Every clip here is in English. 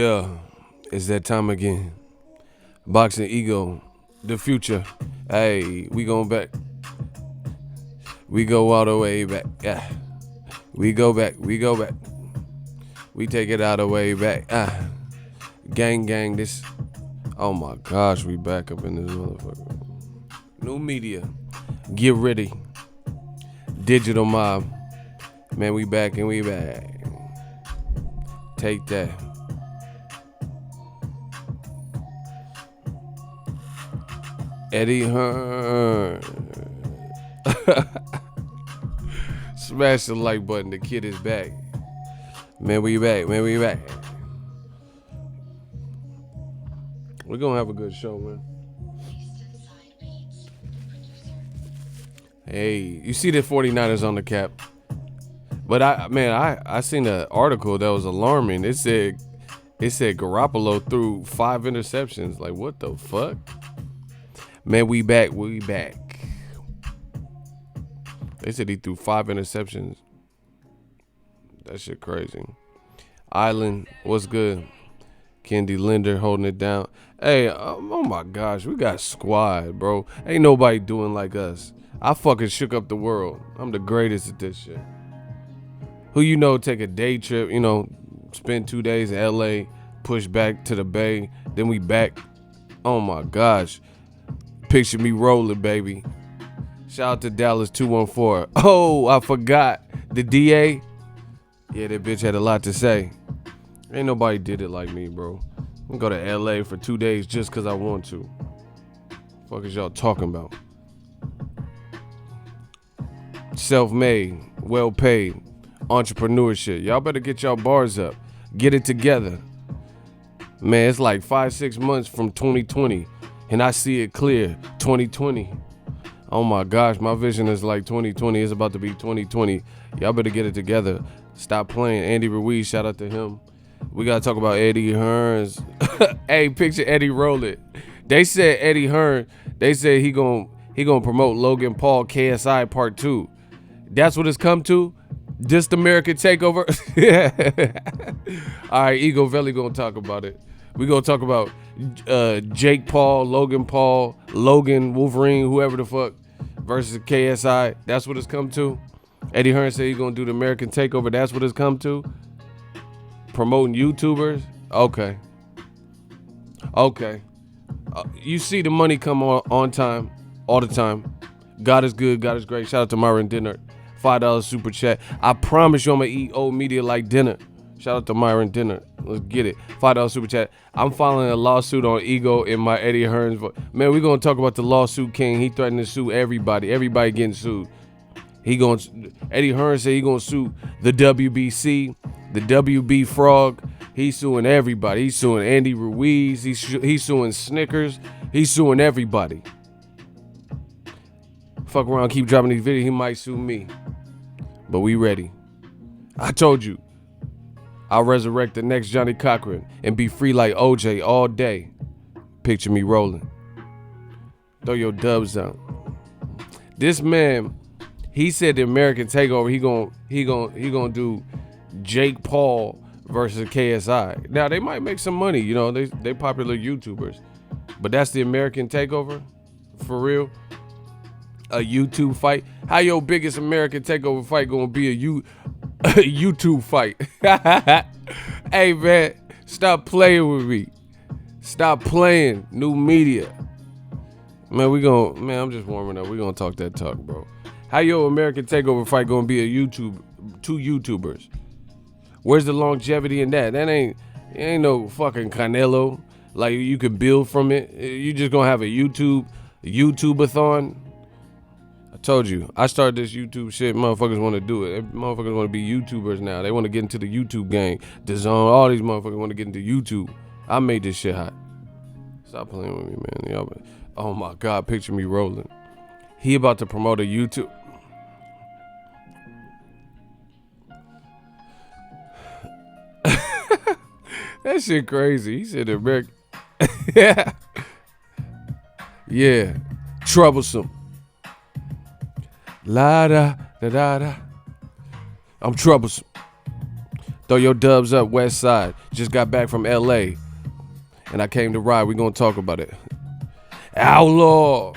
Yeah, it's that time again. Boxingego, the future. Hey, we going back. We go all the way back. Yeah. We go back. We go back. We take it all the way back. Gang, this. Oh my gosh, we back up in this motherfucker. New media. Get ready. Digital mob. Man, we back and we back. Take that. Eddie Hearns. Smash the like button. The kid is back. Man, we back. Man, we back. We're going to have a good show, man. Hey, you see the 49ers on the cap. But I seen an article that was alarming. It said Garoppolo threw 5 interceptions. Like, what the fuck? Man, we back. They said he threw 5 interceptions. That shit crazy. Island, what's good? Kendi Linder holding it down. Hey, oh my gosh, we got squad, bro. Ain't nobody doing like us. I fucking shook up the world. I'm the greatest at this shit. Who you know take a day trip, spend 2 days in LA, push back to the Bay, then we back. Oh my gosh. Picture me rolling, baby. Shout out to Dallas 214. Oh, I forgot. The DA. Yeah, that bitch had a lot to say. Ain't nobody did it like me, bro. I'm gonna go to LA for 2 days just cause I want to. Fuck is y'all talking about? Self-made, well-paid, entrepreneurship. Y'all better get y'all bars up. Get it together. Man, it's like 5-6 months from 2020 and I see it clear. 2020. Oh my gosh, my vision is like 2020. It's about to be 2020. Y'all better get it together. Stop playing. Andy Ruiz, shout out to him. We gotta talk about Eddie Hearns. Hey, picture Eddie roll it. They said Eddie Hearns. They said he gonna promote Logan Paul KSI Part 2. That's what it's come to. Just American takeover. All right, Ego Velli gonna talk about it. We gonna talk about Jake Paul, Logan Wolverine, whoever the fuck, versus KSI. That's what it's come to. Eddie Hearns said he's gonna do the American takeover. That's what it's come to. Promoting YouTubers. Okay. You see the money come on time, all the time. God is good. God is great. Shout out to Myron Dinner. $5 super chat. I promise you I'm gonna eat old media like dinner. Shout out to Myron Dinner. Let's get it. $5 super chat. I'm filing a lawsuit on Ego in my Eddie Hearns. Man, we're gonna talk about the lawsuit king. He threatened to sue everybody. Everybody getting sued. Eddie Hearns said he gonna sue the WBC, the WB Frog. He's suing everybody. He's suing Andy Ruiz. He's suing Snickers. He's suing everybody. Fuck around, keep dropping these videos. He might sue me. But we ready. I told you. I'll resurrect the next Johnny Cochran and be free like OJ all day. Picture me rolling. Throw your dubs out. This man, he said the American takeover. He gonna do Jake Paul versus KSI. Now they might make some money. They popular YouTubers, but that's the American takeover for real. A YouTube fight. How your biggest American takeover fight gonna be a YouTube fight? Hey man, stop playing with me. Stop playing. New media. Man, I'm just warming up. We gonna talk that talk, bro. How your American takeover fight gonna be two YouTubers? Where's the longevity in that? That ain't no fucking Canelo. Like you could build from it. You just gonna have a YouTube-a-thon. I told you, I started this YouTube shit. Motherfuckers want to do it. Motherfuckers want to be YouTubers now. They want to get into the YouTube game. DAZN, all these motherfuckers want to get into YouTube. I made this shit hot. Stop playing with me, man. Y'all, oh my God, picture me rolling. He about to promote a YouTube. That shit crazy. He said American. Yeah. Troublesome. La da da da da. I'm troublesome. Throw your dubs up, West Side. Just got back from LA. And I came to ride. We gonna talk about it. Outlaw.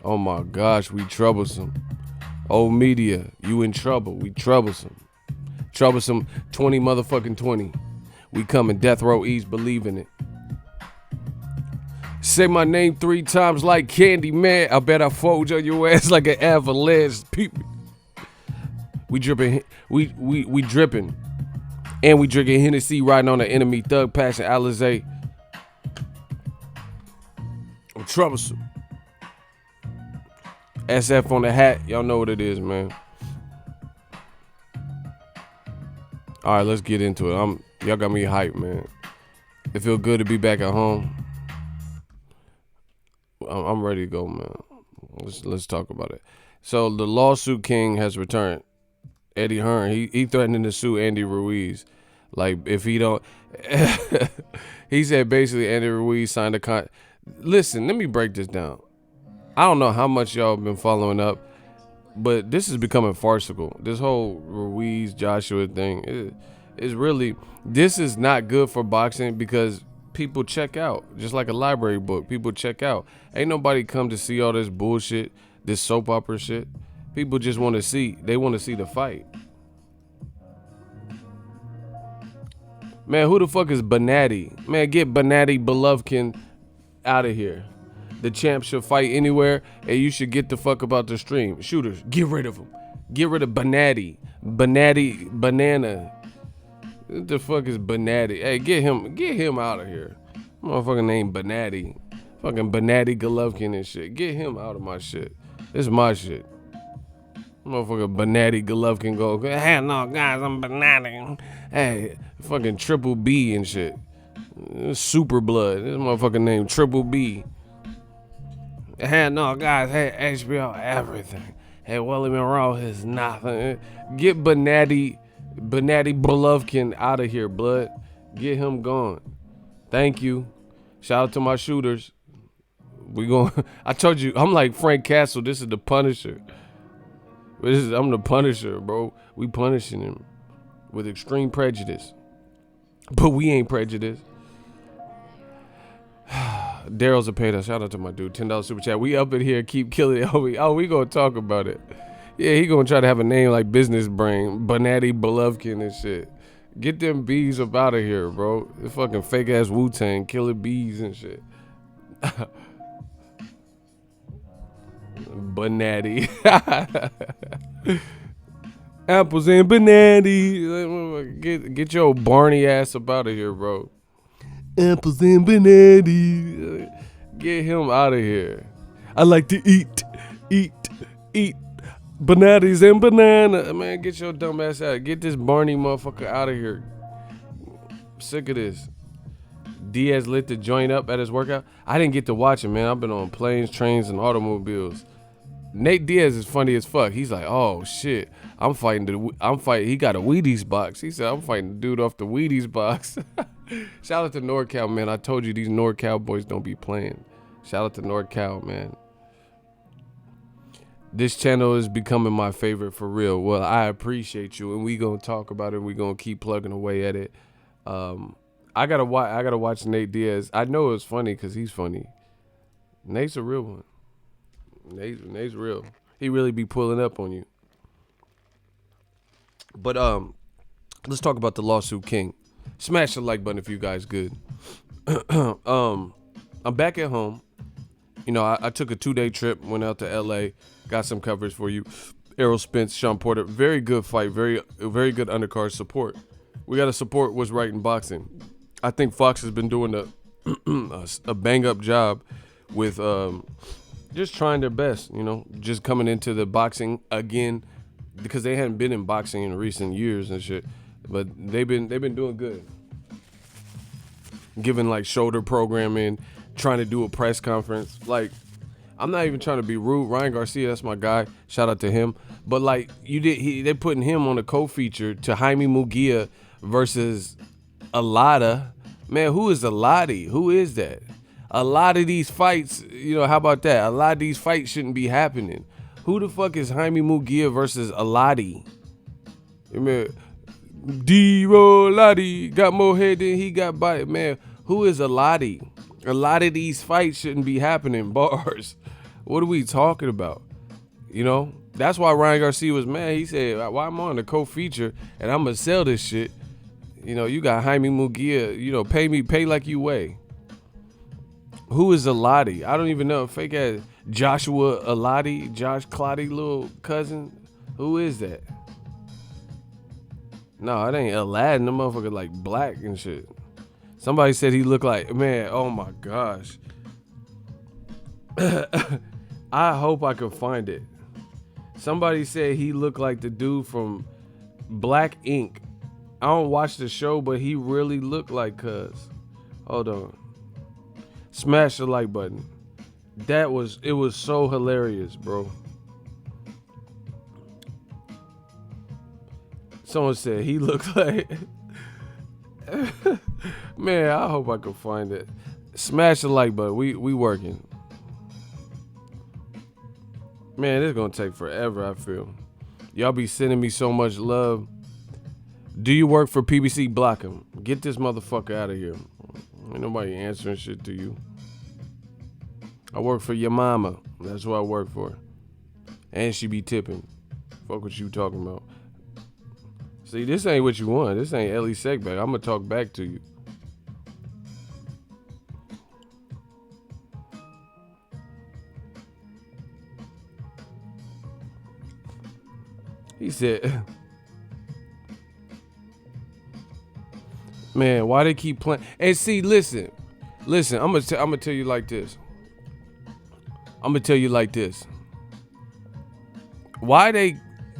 Oh my gosh, we troublesome. Old media, you in trouble. We troublesome. Troublesome 20 motherfucking 20. We coming Death Row East, believe in it. Say my name 3 times like Candy, man. I bet I fold on your ass like an avalanche. People. We dripping, we dripping. And we drinking Hennessy, riding on the enemy, Thug Passion, Alizé. I'm troublesome. SF on the hat. Y'all know what it is, man. All right, let's get into it. Y'all got me hyped, man. It feel good to be back at home. I'm ready to go, man. Let's talk about it. So the lawsuit king has returned. Eddie Hearns, he threatening to sue Andy Ruiz. Like, if he don't... he said basically Andy Ruiz signed a contract. Listen, let me break this down. I don't know how much y'all been following up, but this is becoming farcical. This whole Ruiz Joshua thing is really... This is not good for boxing because people check out. Just like a library book, people check out. Ain't nobody come to see all this bullshit, this soap opera shit. People just want to see. They want to see the fight. Man, who the fuck is Benatti? Man, get Benatti Golovkin out of here. The champ should fight anywhere, and you should get the fuck about the stream. Shooters, get rid of him. Get rid of Benatti. Benatti Banana. What the fuck is Benatti? Hey, get him out of here. Motherfucking name Benatti. Fucking Benatti Golovkin and shit. Get him out of my shit. This is my shit. Motherfucker Benatti Golovkin go, hey, no, guys, I'm Benatti. Hey, fucking Triple B and shit. Super Blood. This motherfucker named Triple B. Hey, no, guys, hey, HBO, everything. Hey, Willie Monroe is nothing. Get Benatti Golovkin out of here, blood. Get him gone. Thank you. Shout out to my shooters. I told you, I'm like Frank Castle. This is the Punisher. I'm the Punisher, bro. We punishing him with extreme prejudice. But we ain't prejudiced. Daryl's a paid us. Shout out to my dude. $10 super chat. We up in here, keep killing it. We gonna talk about it. Yeah, he gonna try to have a name like Business Brain. Benatti Golovkin and shit. Get them bees up out of here, bro. The fucking fake ass Wu-Tang, killer bees and shit. Benatti. Apples and Benatti. Get your Barney ass up out of here, bro. Apples and Benatti. Get him out of here. I like to eat. Banattis and banana. Man, get your dumb ass out. Get this Barney motherfucker out of here. I'm sick of this. Diaz lit the joint up at his workout. I didn't get to watch it, man. I've been on planes, trains, and automobiles. Nate Diaz is funny as fuck. He's like, oh shit, I'm fighting. He got a Wheaties box. He said, I'm fighting the dude off the Wheaties box. Shout out to NorCal, man. I told you these NorCal boys don't be playing. Shout out to NorCal, man. This channel is becoming my favorite for real. Well, I appreciate you, and we gonna talk about it. We gonna keep plugging away at it. I gotta watch Nate Diaz. I know it's funny because he's funny. Nate's a real one. Nate's real. He really be pulling up on you. But let's talk about the lawsuit king. Smash the like button if you guys good. I'm back at home. You know, I took a 2-day trip, went out to LA, got some coverage for you. Errol Spence, Sean Porter, very good fight, very good undercard support. We got to support what's right in boxing. I think Fox has been doing a bang up job with just trying their best, you know, just coming into the boxing again because they hadn't been in boxing in recent years and shit, but they've been doing good. Giving like shoulder programming, trying to do a press conference. Like, I'm not even trying to be rude. Ryan Garcia, that's my guy. Shout out to him. But like they're putting him on a co-feature to Jaime Munguia versus Alada. Man, who is Aladi? Who is that? A lot of these fights, you know, how about that? A lot of these fights shouldn't be happening. Who the fuck is Jaime Munguia versus Aladi? Man, D-Roll-Lottie got more head than he got body. Man, who is a Lottie? A lot of these fights shouldn't be happening. Bars. What are we talking about? You know? That's why Ryan Garcia was mad. He said, why am I on the co-feature and I'm going to sell this shit? You know, you got Jaime Munguia. You know, pay like you weigh. Who is Eladi? I don't even know. Fake ass Joshua Eladi, Josh Clotty little cousin. Who is that? No, it ain't Aladdin. The motherfucker like black and shit. Somebody said he looked like, man, oh my gosh. I hope I can find it. Somebody said he looked like the dude from Black Ink. I don't watch the show, but he really looked like cuz. Hold on. Smash the like button. It was so hilarious, bro. Someone said he looked like man, I hope I can find it. Smash the like button. We working. Man, it's gonna take forever, I feel. Y'all be sending me so much love. Do you work for PBC? Block him. Get this motherfucker out of here. Ain't nobody answering shit to you. I work for your mama. That's what I work for. And she be tipping. Fuck what you talking about. See, this ain't what you want. This ain't Ellie Segback. I'm gonna talk back to you. He said, man, why they keep playing? And see, listen, I'm gonna tell you like this. Why they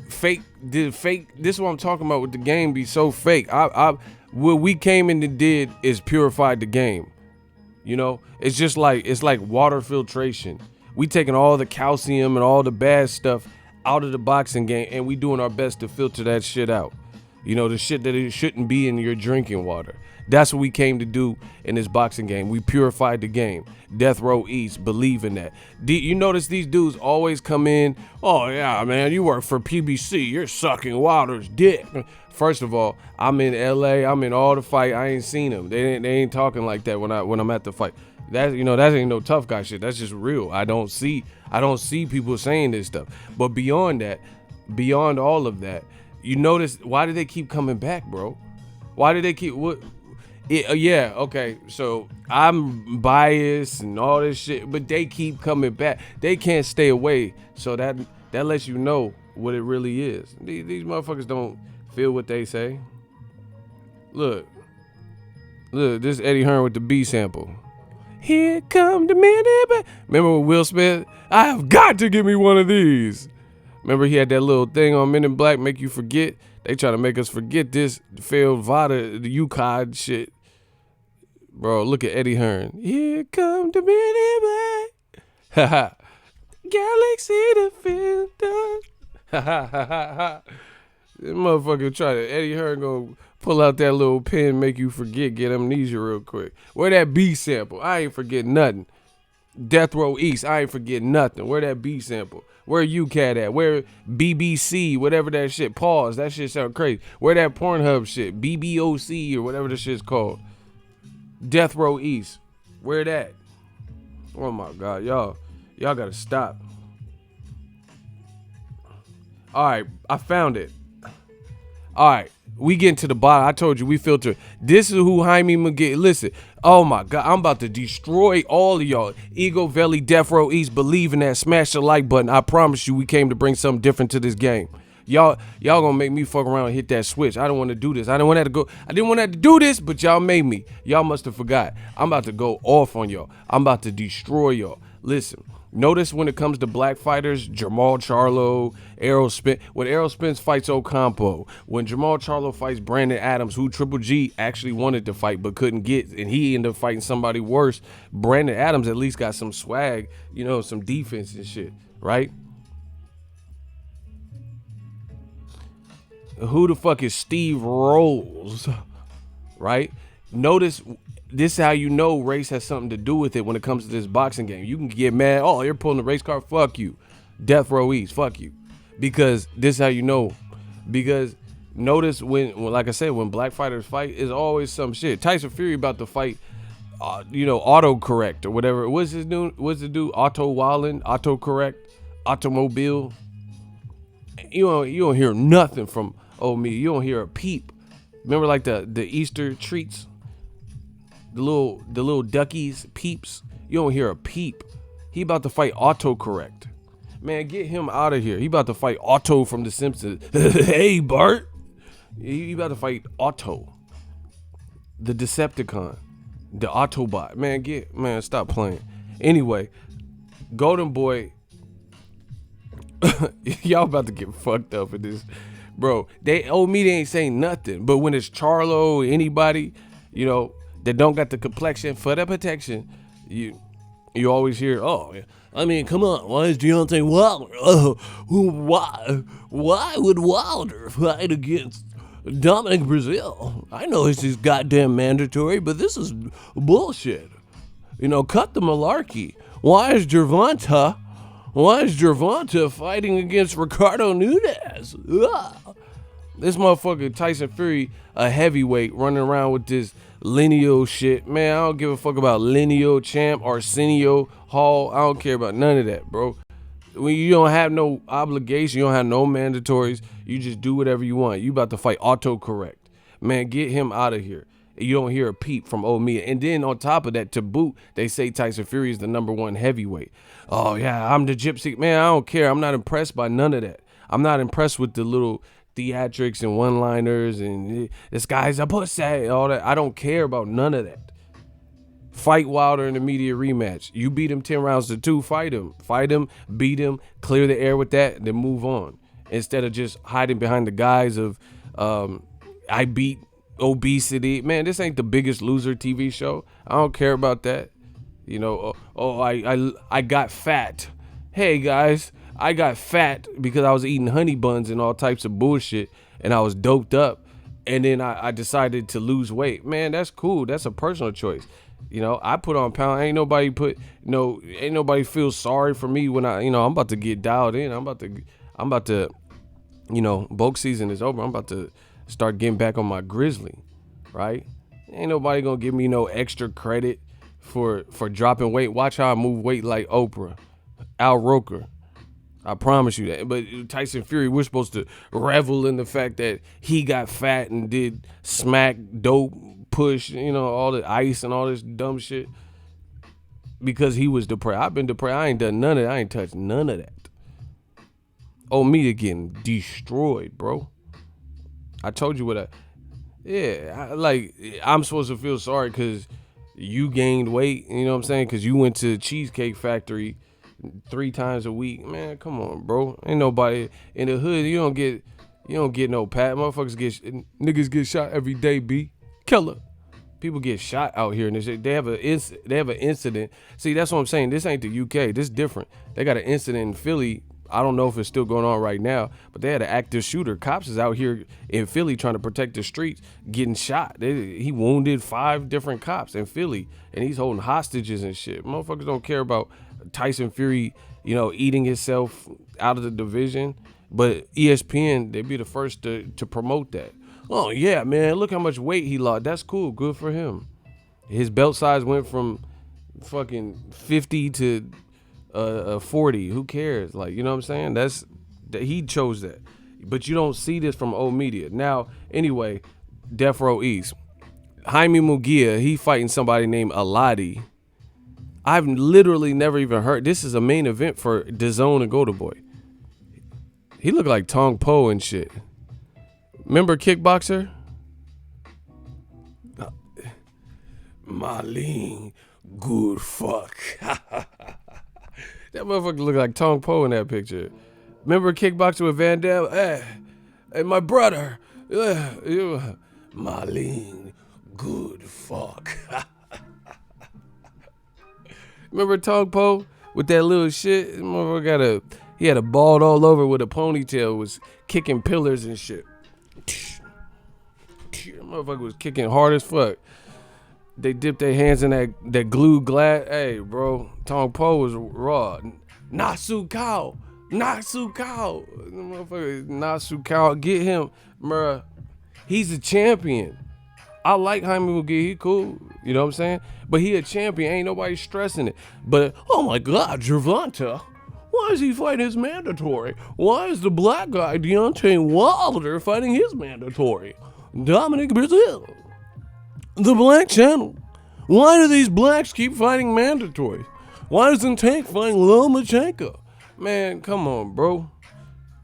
fake? This is what I'm talking about with the game be so fake. What we came in and did is purified the game. You know, it's like water filtration. We taking all the calcium and all the bad stuff out of the boxing game, and we doing our best to filter that shit out. You know, the shit that it shouldn't be in your drinking water. That's what we came to do in this boxing game. We purified the game. Death Row East, believe in that. You notice these dudes always come in, oh yeah, man, you work for PBC, you're sucking Wilder's dick. First of all, I'm in LA, I'm in all the fight, I ain't seen them. They ain't talking like that when I'm at the fight. That ain't no tough guy shit. That's just real. I don't see people saying this stuff. But beyond that, beyond all of that, you notice, why do they keep coming back, bro? Why do they keep what? Yeah, okay. So I'm biased and all this shit, but they keep coming back. They can't stay away. So that lets you know what it really is. These motherfuckers don't feel what they say. Look, this Eddie Hearn with the B sample. Here come the minute. Remember with Will Smith? I have got to give me one of these. Remember he had that little thing on Men in Black, make you forget. They try to make us forget this failed Vada, the UCOD shit. Bro, look at Eddie Hearn. Here come the Men in Black. Haha. Galaxy Defender. Haha. This motherfucker Eddie Hearn gonna pull out that little pen, make you forget, get amnesia real quick. Where that B sample? I ain't forget nothing. Death Row East, I ain't forget nothing. Where that B sample? Where UCAT at? Where BBC, whatever that shit, pause, that shit sound crazy. Where that Pornhub shit, BBOC or whatever the shit's called. Death Row East, where that? Oh my God, y'all gotta stop. All right, I found it. All right, we getting to the bottom. I told you we filter. This is who Jaime Munguia. Listen, oh my God, I'm about to destroy all of y'all. Ego Valley, Death Row East, believe in that. Smash the like button. I promise you, we came to bring something different to this game. Y'all gonna make me fuck around and hit that switch. I don't want to do this. I didn't want to do this, but y'all made me. Y'all must have forgot. I'm about to go off on y'all. I'm about to destroy y'all. Listen. Notice when it comes to black fighters, Jamal Charlo, Errol Spence, when Errol Spence fights Ocampo, when Jamal Charlo fights Brandon Adams, who Triple G actually wanted to fight but couldn't get, and he ended up fighting somebody worse, Brandon Adams at least got some swag, you know, some defense and shit, right? Who the fuck is Steve Rolls, right? Notice, this is how you know race has something to do with it when it comes to this boxing game. You can get mad, oh, you're pulling the race card, fuck you. Death Row East, fuck you. Because this is how you know. Because Notice when, like I said, when black fighters fight, it's always some shit. Tyson Fury about to fight, autocorrect or whatever. What's his new? What's it do? Auto Wildin, autocorrect, automobile. You don't hear nothing from old me. You don't hear a peep. Remember like the Easter treats, the little duckies, peeps. You don't hear a peep. He about to fight autocorrect. Man, get him out of here. He about to fight Otto from The Simpsons. Hey, Bart. He about to fight Otto, the Decepticon, the Autobot. Man, stop playing. Anyway, Golden Boy, y'all about to get fucked up in this, bro. They ain't saying nothing. But when it's Charlo or anybody, that don't got the complexion for the protection, you always hear, oh, I mean, come on, why is Deontay Wilder? Why would Wilder fight against Dominic Brazil? I know it's just goddamn mandatory, but this is bullshit. Cut the malarkey. Why is Gervonta fighting against Ricardo Nunez? Ugh. This motherfucker Tyson Fury, a heavyweight, running around with this lineal shit. Man, I don't give a fuck about lineal champ, Arsenio Hall. I don't care about none of that, bro. When you don't have no obligation, you don't have no mandatories, you just do whatever you want. You about to fight autocorrect. Man, get him out of here. You don't hear a peep from old me. And then on top of that, to boot, they say Tyson Fury is the #1 heavyweight. Oh yeah, I'm the gypsy. Man, I don't care. I'm not impressed by none of that. I'm not impressed with the little theatrics and one-liners and this guy's a pussy, all that. I don't care about none of that. Fight Wilder in the media rematch. You beat him 10 rounds to 2, fight him, beat him, clear the air with that, then move on. Instead of just hiding behind the guise of, I beat obesity. Man, this ain't The Biggest Loser TV show. I don't care about that. I got fat. Hey guys, I got fat because I was eating honey buns and all types of bullshit and I was doped up. And then I decided to lose weight. Man, that's cool. That's a personal choice. I put on pounds. Ain't nobody feel sorry for me when I'm about to get dialed in. I'm about to, bulk season is over. I'm about to start getting back on my grizzly, right? Ain't nobody gonna give me no extra credit for dropping weight. Watch how I move weight like Oprah, Al Roker. I promise you that. But Tyson Fury, we're supposed to revel in the fact that he got fat and did smack, dope, push, all the ice and all this dumb shit because he was depressed. I've been depressed. I ain't done none of that. I ain't touched none of that. Oh, me getting destroyed, bro. I told you what I'm supposed to feel sorry because you gained weight, you know what I'm saying? Because you went to Cheesecake Factory 3 times a week. Man, come on, bro. Ain't nobody in the hood. You don't get no pat. Niggas get shot every day, B. Killer. People get shot out here and they have an incident. See, that's what I'm saying. This ain't the UK. This is different. They got an incident in Philly. I don't know if it's still going on right now, but they had an active shooter. Cops is out here in Philly trying to protect the streets, getting shot. He wounded 5 different cops in Philly, and he's holding hostages and shit. Motherfuckers don't care about Tyson Fury, eating himself out of the division. But ESPN, they'd be the first to promote that. Oh, yeah, man, look how much weight he lost. That's cool. Good for him. His belt size went from fucking 50 to 40. Who cares? Like, you know what I'm saying? He chose that. But you don't see this from old media. Now, anyway, Death Row East. Jaime Munguia, he fighting somebody named Aladi. I've literally never even heard. This is a main event for DAZN and Golden Boy. He looked like Tong Po and shit. Remember Kickboxer? Marlene, good fuck. That motherfucker look like Tong Po in that picture. Remember Kickboxer with Van Damme? Hey, my brother. Marlene, good fuck. Remember Tong Po with that little shit? That motherfucker he had a bald all over with a ponytail, was kicking pillars and shit. That motherfucker was kicking hard as fuck. They dipped their hands in that glue glass. Hey, bro, Tong Po was raw. Nasu Kao. Nasukao. Motherfucker, Nasukao. Get him, bruh. He's a champion. I like Jaime Munguia. He cool. You know what I'm saying? But he a champion. Ain't nobody stressing it. But, oh my God, Gervonta. Why is he fighting his mandatory? Why is the black guy, Deontay Wilder, fighting his mandatory? Dominic Brazil. The Black Channel. Why do these blacks keep fighting mandatory? Why doesn't Tank fight Lomachenko? Man, come on, bro.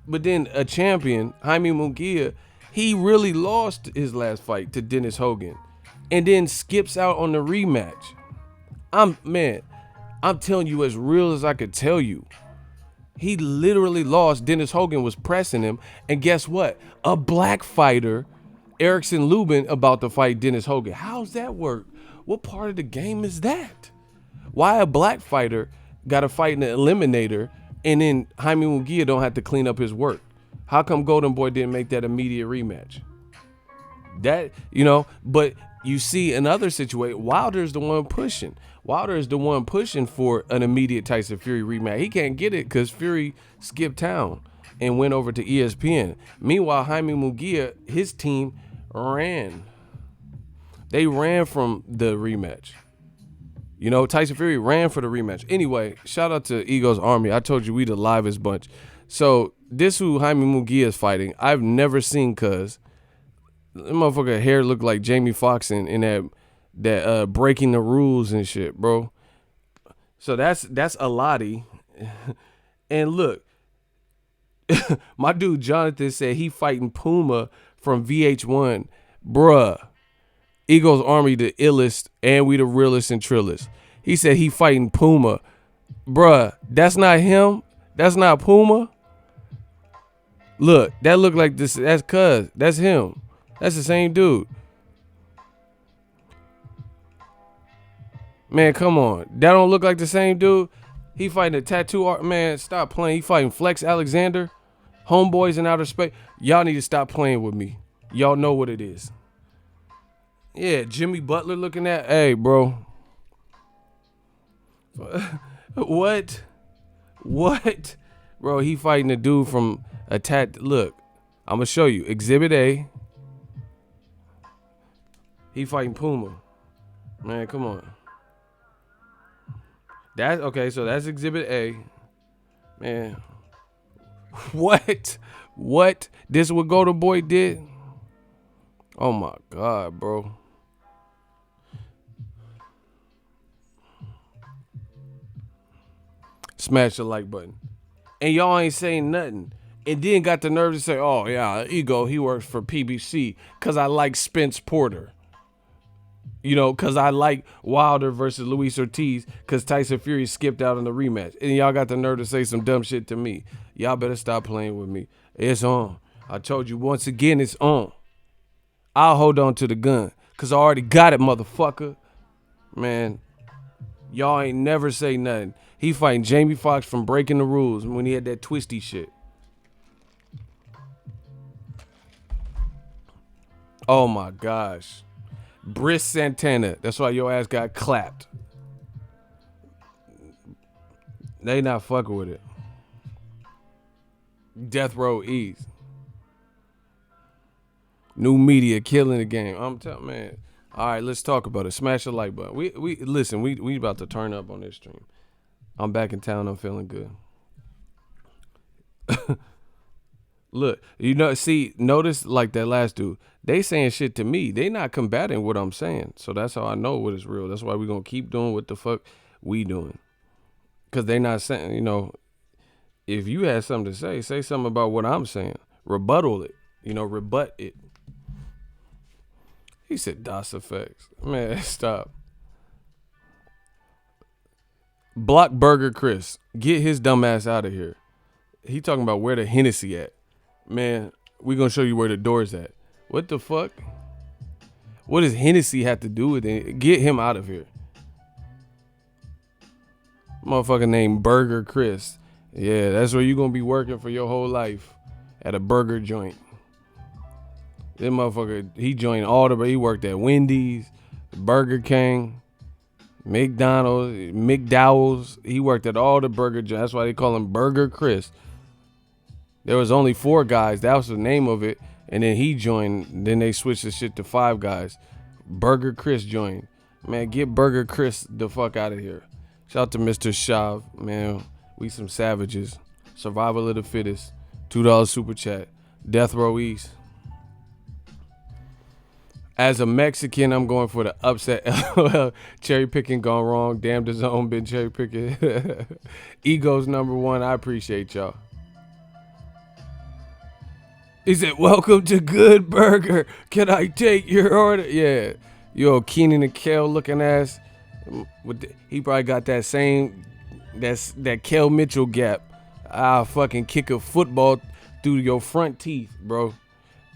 But then a champion, Jaime Munguia, he really lost his last fight to Dennis Hogan and then skips out on the rematch. I'm telling you as real as I could tell you. He literally lost. Dennis Hogan was pressing him. And guess what? A black fighter, Erickson Lubin, about to fight Dennis Hogan. How's that work? What part of the game is that? Why a black fighter got to fight an eliminator and then Jaime Munguia don't have to clean up his work? How come Golden Boy didn't make that immediate rematch? That, but you see another situation, Wilder's the one pushing. Wilder is the one pushing for an immediate Tyson Fury rematch. He can't get it because Fury skipped town and went over to ESPN. Meanwhile, Jaime Munguia, his team ran. They ran from the rematch. Tyson Fury ran for the rematch. Anyway, shout out to Ego's Army. I told you we the livest bunch. So this who Jaime Munguia is fighting, I've never seen cuz. That motherfucker hair looked like Jamie Foxx in that breaking the rules and shit, bro. So that's a lottie. And look, my dude Jonathan said he fighting Puma from VH1. Bruh. Eagles Army the illest and we the realest and trillest. He said he fighting Puma. Bruh, that's not him. That's not Puma. Look, that look like this. That's cuz. That's him. That's the same dude. Man, come on. That don't look like the same dude. He fighting a tattoo art. Man, stop playing. He fighting Flex Alexander. Homeboys in outer space. Y'all need to stop playing with me. Y'all know what it is. Yeah, Jimmy Butler looking at. Hey, bro. What? Bro, he fighting a dude from a Look, I'm going to show you. Exhibit A. He fighting Puma. Man, come on. That's okay, so that's Exhibit A. Man. What? This what Golden Boy did? Oh, my God, bro. Smash the like button. And y'all ain't saying nothing. And then got the nerve to say, oh, yeah, Ego, he works for PBC because I like Spence Porter. Because I like Wilder versus Luis Ortiz because Tyson Fury skipped out in the rematch. And y'all got the nerve to say some dumb shit to me. Y'all better stop playing with me. It's on. I told you once again, it's on. I'll hold on to the gun because I already got it, motherfucker. Man, y'all ain't never say nothing. He fighting Jamie Foxx from Breaking the Rules when he had that twisty shit. Oh, my gosh. Briss Santana. That's why your ass got clapped. They not fucking with it. Death Row East. New media killing the game. I'm telling, man. All right, let's talk about it. Smash the like button. We listen. We about to turn up on this stream. I'm back in town. I'm feeling good. Look, notice like that last dude. They saying shit to me. They not combating what I'm saying. So that's how I know what is real. That's why we gonna keep doing what the fuck we doing. Cause they not saying, if you had something to say something about what I'm saying. Rebuttal it. Rebut it. He said DOS effects. Man, stop. Block Burger Chris. Get his dumb ass out of here. He talking about where the Hennessy at. Man, we gonna show you where the door's at. What the fuck? What does Hennessy have to do with it? Get him out of here. Motherfucker named Burger Chris. Yeah, that's where you gonna be working for your whole life. At a burger joint. This motherfucker, he worked at Wendy's, Burger King, McDonald's. He worked at all the burger joints. That's why they call him Burger Chris. There was only 4 guys. That was the name of it. And then he joined. Then they switched the shit to 5 guys. Burger Chris joined. Man, get Burger Chris the fuck out of here. Shout out to Mr. Shav. Man, we some savages. Survival of the fittest. $2 super chat. Death Row East. As a Mexican, I'm going for the upset. Cherry picking gone wrong. Damn, the zone been cherry picking. Ego's number 1. I appreciate y'all. He said, welcome to Good Burger. Can I take your order? Yeah. Yo, Keenan and Kel looking ass. He probably got that same, that Kel Mitchell gap. I'll fucking kick a football through your front teeth, bro.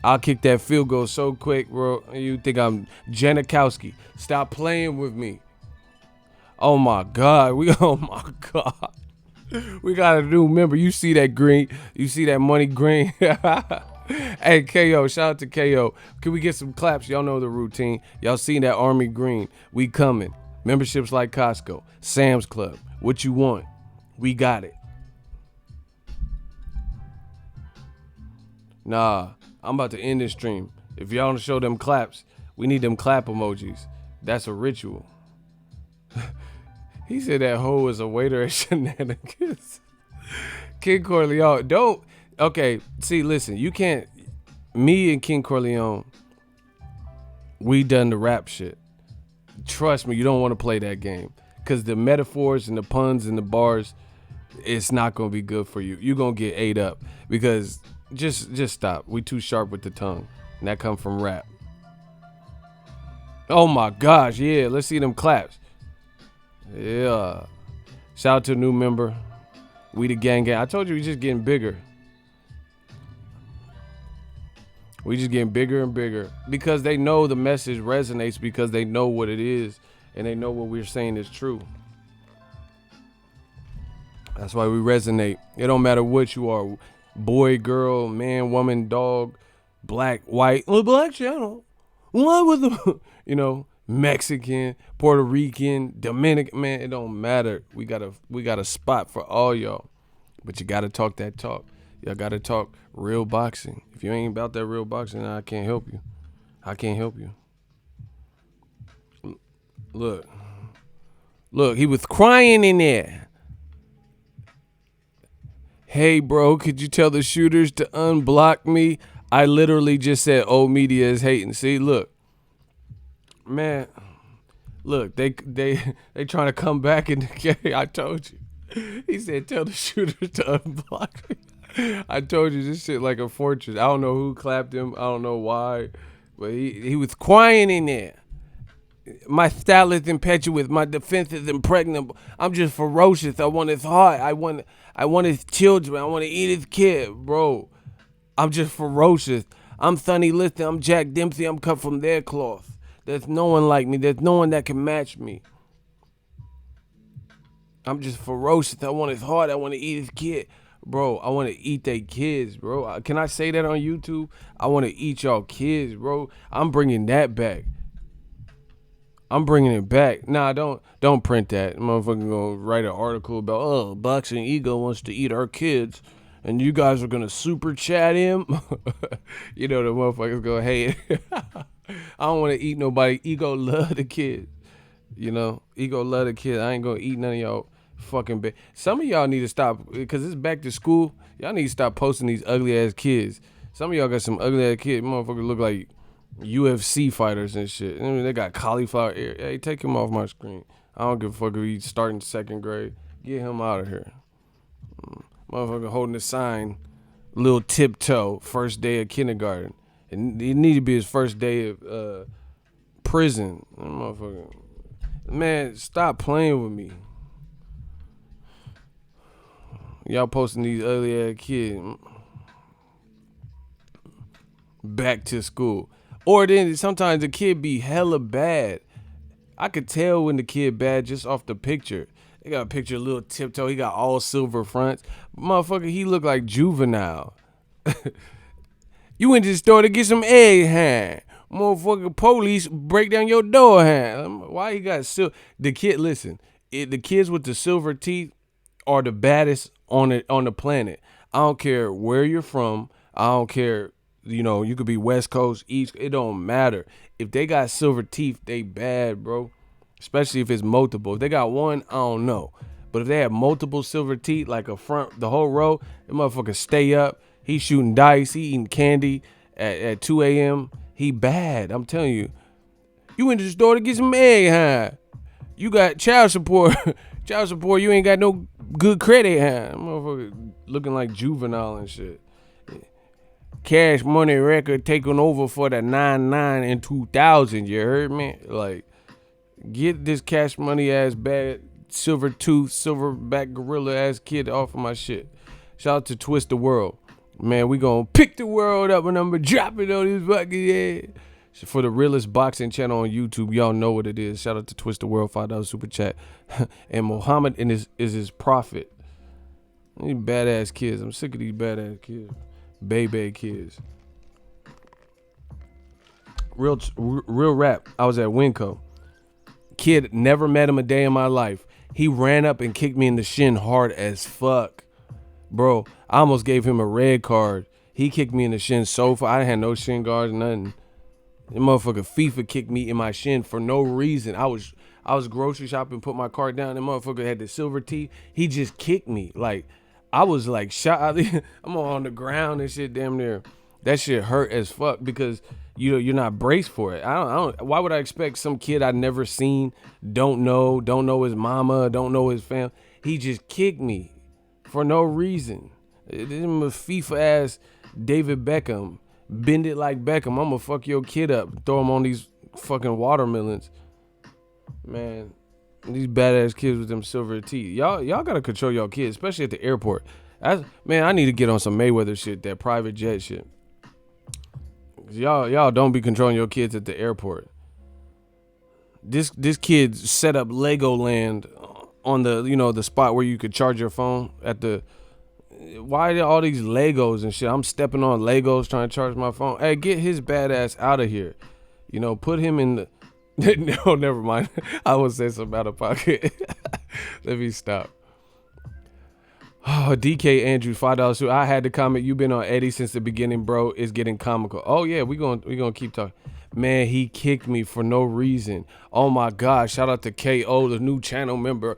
I'll kick that field goal so quick, bro. You think I'm Janikowski. Stop playing with me. Oh my God. We got a new member. You see that green. You see that money green. Hey, KO. Shout out to KO. Can we get some claps? Y'all know the routine. Y'all seen that army green. We coming. Memberships like Costco. Sam's Club. What you want? We got it. Nah. I'm about to end this stream. If y'all don't show them claps, we need them clap emojis. That's a ritual. He said that hoe is a waiter at Shenanigans. King Corleone, don't. Okay, see, listen, you can't. Me and King Corleone, we done the rap shit. Trust me, you don't want to play that game. Because the metaphors and the puns and the bars, it's not going to be good for you. You're going to get ate up. Because just stop. We too sharp with the tongue. And that come from rap. Oh my gosh, yeah. Let's see them claps. Yeah. Shout out to a new member. We the gang. I told you we just getting bigger. We just getting bigger and bigger. Because they know the message resonates because they know what it is. And they know what we're saying is true. That's why we resonate. It don't matter what you are. Boy, girl, man, woman, dog, black, white, black channel. What with the, Mexican, Puerto Rican, Dominican, man, it don't matter. We got a spot for all y'all. But you gotta talk that talk. Y'all gotta talk real boxing. If you ain't about that real boxing, I can't help you. I can't help you. Look, he was crying in there. Hey, bro, could you tell the shooters to unblock me? I literally just said old media is hating. See, look. Man, look, they trying to come back in the game. I told you. He said tell the shooters to unblock me. I told you this shit like a fortress. I don't know who clapped him. I don't know why. But he was crying in there. My style is impetuous. My defense is impregnable. I'm just ferocious. I want his heart. I want his children. I want to eat his kid, bro. I'm just ferocious. I'm Sonny Liston. I'm Jack Dempsey. I'm cut from their cloth. There's no one like me. There's no one that can match me. I'm just ferocious. I want his heart. I want to eat his kid. Bro, I want to eat their kids, bro. Can I say that on YouTube? I want to eat y'all kids, bro. I'm bringing that back. I'm bringing it back. Nah, don't print that. Motherfucker gonna write an article about, Boxingego wants to eat our kids, and you guys are gonna super chat him. The motherfuckers go, hey, I don't want to eat nobody. Ego love the kids. Ego love the kids. I ain't gonna eat none of y'all fucking. Some of y'all need to stop because it's back to school. Y'all need to stop posting these ugly ass kids. Some of y'all got some ugly ass kids. Motherfuckers look like UFC fighters and shit. I mean, they got cauliflower ear. Hey, take him off my screen. I don't give a fuck if he's starting 2nd grade. Get him out of here. Motherfucker holding a sign, little tiptoe, first day of kindergarten. And it need to be his first day of prison. Motherfucker. Man, stop playing with me. Y'all posting these ugly ass kids. Back to school. Or then sometimes the kid be hella bad. I could tell when the kid bad just off the picture. They got a picture of little tiptoe. He got all silver fronts. Motherfucker, he look like Juvenile. You went to the store to get some egg, huh? Motherfucker, police break down your door, huh? Why he got silver? The kid, listen. The kids with the silver teeth are the baddest on the planet. I don't care where you're from. I don't care. You could be West Coast, East. It don't matter. If they got silver teeth, they bad, bro. Especially if it's multiple. If they got one, I don't know. But if they have multiple silver teeth, like the whole row, the motherfucker stay up. He shooting dice. He eating candy at 2 a.m. He bad. I'm telling you. You went to the store to get some egg, huh? You got child support. Child support, you ain't got no good credit, huh? Motherfucker looking like juvenile and shit. Cash Money record taking over for the 99 in 2000. You heard me? Like, get this Cash Money ass bad silver tooth, silverback gorilla ass kid off of my shit. Shout out to Twist the World. Man, we gonna pick the world up and I'm gonna drop it on his fucking head. For the realest boxing channel on YouTube, y'all know what it is. Shout out to Twist the World, $5 super chat. And Muhammad is his prophet. These badass kids. I'm sick of these badass kids. Baby kids. Real rap. I was at Winco. Kid, never met him a day in my life. He ran up and kicked me in the shin hard as fuck. Bro, I almost gave him a red card. He kicked me in the shin so far. I had no shin guards, nothing. The motherfucker FIFA kicked me in my shin for no reason. I was grocery shopping, put my cart down. The motherfucker had the silver teeth. He just kicked me. Like, I was like shot. I'm on the ground and shit damn near. That shit hurt as fuck because you're not braced for it. I don't. Why would I expect some kid I never seen, don't know his mama, don't know his family. He just kicked me for no reason. This is a FIFA ass David Beckham. Bend it like Beckham. I'm gonna fuck your kid up. Throw him on these fucking watermelons. Man, these badass kids with them silver teeth. Y'all gotta control y'all kids, especially at the airport. Man, I need to get on some Mayweather shit, that private jet shit. Y'all don't be controlling your kids at the airport. This kid set up Legoland on the spot where you could charge your phone at the. Why are all these Legos and shit? I'm stepping on Legos trying to charge my phone. Hey, get his badass out of here. Put him in the. No, never mind. I will say something out of pocket. Let me stop. Oh, DK Andrew, $5. I had to comment. You've been on Eddie since the beginning, bro. It's getting comical. Oh yeah, we gonna keep talking. Man, he kicked me for no reason. Oh my God! Shout out to KO, the new channel member.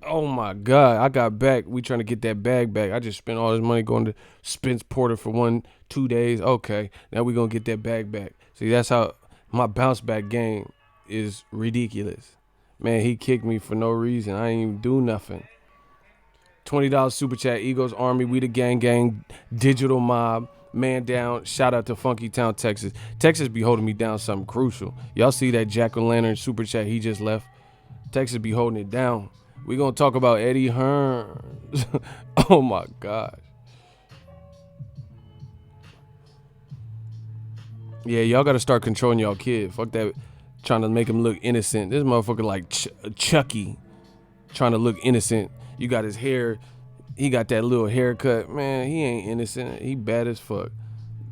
Oh my God, I got back. We trying to get that bag back. I just spent all this money going to Spence Porter for 1-2 days. Okay, now we gonna get that bag back. See, that's how my bounce back game is ridiculous. Man, he kicked me for no reason. I ain't even do nothing. $20 super chat. Eagles Army, we the gang, digital mob, man down. Shout out to Funky Town, Texas. Texas be holding me down something crucial. Y'all see that jack-o'-lantern super chat he just left? Texas be holding it down. We gonna talk about Eddie Hearns. Oh my gosh. Yeah, y'all gotta start controlling y'all kid. Fuck that, trying to make him look innocent. This motherfucker like Chucky, trying to look innocent. You got his hair, he got that little haircut. Man, he ain't innocent. He bad as fuck.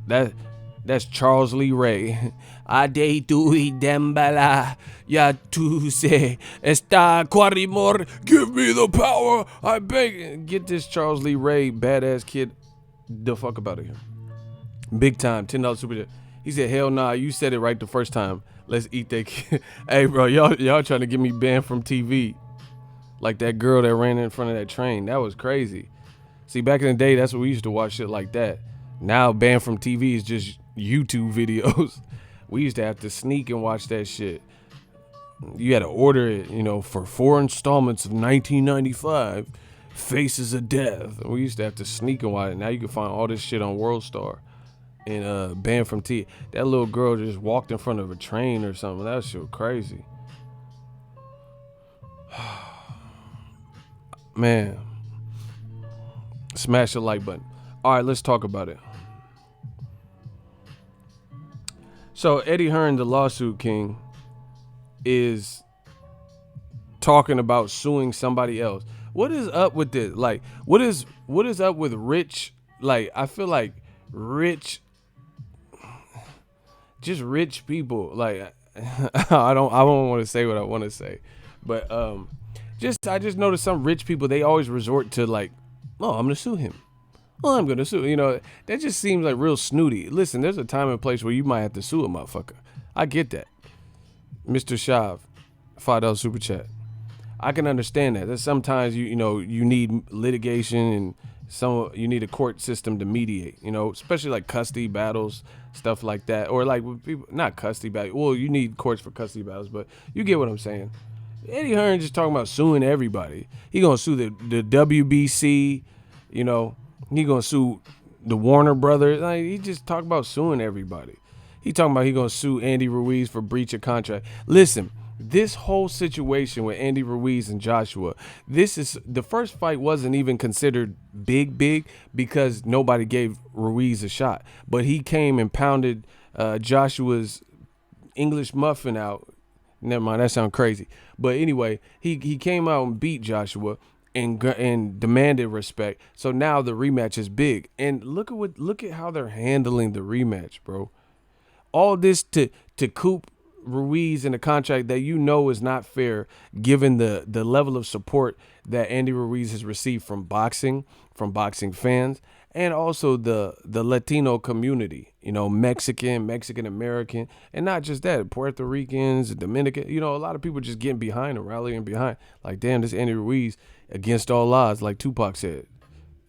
That's Charles Lee Ray. Ade tu dembala, ya tu se esta quarimor. Give me the power, I beg. Get this Charles Lee Ray badass kid the fuck up out of here. Big time, $10 super chat. He said, hell nah, you said it right the first time. Let's eat that kid. Hey bro, y'all trying to get me banned from TV. Like that girl that ran in front of that train. That was crazy. See, back in the day, that's what we used to watch shit like that. Now banned from TV is just YouTube videos. We used to have to sneak and watch that shit. You had to order it, for 4 installments of 1995, Faces of Death. We used to have to sneak and watch it. Now you can find all this shit on World Star. And banned from TV. That little girl just walked in front of a train or something. That shit was crazy. Man. Smash the like button. All right, let's talk about it. So Eddie Hearn, the lawsuit king, is talking about suing somebody else. What is up with this? Like, what is up with rich? Like, I feel like rich people. Like, I don't want to say what I want to say, but I just noticed some rich people, they always resort to like, oh, I'm gonna sue him. Oh, I'm gonna sue. That just seems like real snooty. Listen, there's a time and place where you might have to sue a motherfucker. I get that. Mr. Shav, $5 super chat. I can understand that. That sometimes you need litigation and you need a court system to mediate. Especially like custody battles, stuff like that, or like with people not custody battles. Well, you need courts for custody battles, but you get what I'm saying. Eddie Hearns just talking about suing everybody. He gonna sue the WBC. He gonna sue the Warner Brothers. Like, he just talking about suing everybody. He talking about he gonna sue Andy Ruiz for breach of contract. Listen. This whole situation with Andy Ruiz and Joshua, the first fight wasn't even considered big because nobody gave Ruiz a shot. But he came and pounded Joshua's English muffin out. Never mind, that sounds crazy. But anyway, he came out and beat Joshua and demanded respect. So now the rematch is big. And look at how they're handling the rematch, bro. All this to coop Ruiz in a contract that is not fair, given the level of support that Andy Ruiz has received from boxing fans, and also the Latino community, Mexican American, and not just that, Puerto Ricans, Dominican, a lot of people just getting behind and rallying behind. Like, damn, this Andy Ruiz against all odds, like Tupac said.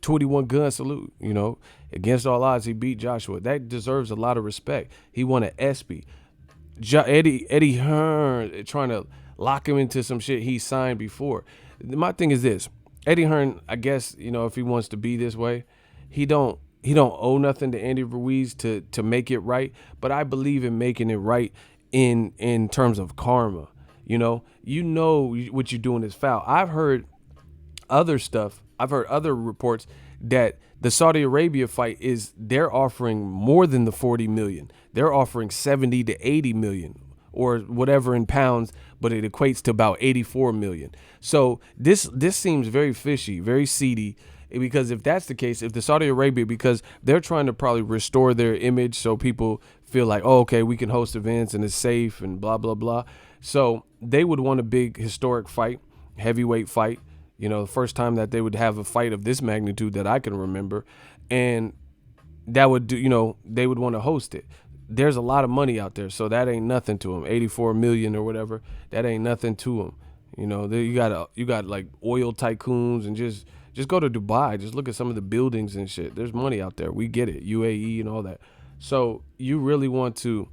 21 gun salute, against all odds, he beat Joshua. That deserves a lot of respect. He won an ESPY. Eddie Hearn trying to lock him into some shit he signed before. My thing is this: Eddie Hearn, I guess, if he wants to be this way, he don't owe nothing to Andy Ruiz to make it right. But I believe in making it right in terms of karma. What you're doing is foul. I've heard other stuff. I've heard other reports that the Saudi Arabia fight they're offering more than the 40 million. They're offering 70 to 80 million or whatever in pounds, but it equates to about 84 million. So this seems very fishy, very seedy, because if that's the case, if the Saudi Arabia, because they're trying to probably restore their image so people feel like, oh, okay, we can host events and it's safe and blah, blah, blah. So they would want a big historic fight, heavyweight fight. The first time that they would have a fight of this magnitude that I can remember. And that would they would want to host it. There's a lot of money out there, so that ain't nothing to them. 84 million or whatever, that ain't nothing to them. You got like oil tycoons, and just go to Dubai. Just look at some of the buildings and shit. There's money out there. We get it. UAE and all that. So you really want to,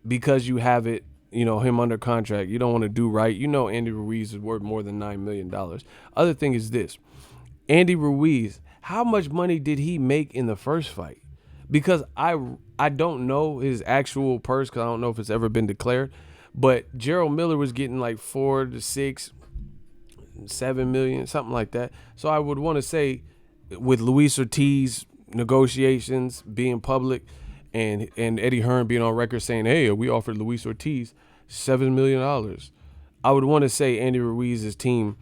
because you have it, him under contract, you don't want to do right. Andy Ruiz is worth more than $9 million. Other thing is this: Andy Ruiz, how much money did he make in the first fight? Because I don't know his actual purse, because I don't know if it's ever been declared. But Gerald Miller was getting like 4 to 6, 7 million, something like that. So I would want to say, with Luis Ortiz negotiations being public, and Eddie Hearn being on record saying, hey, we offered Luis Ortiz $7 million. I would want to say Andy Ruiz's team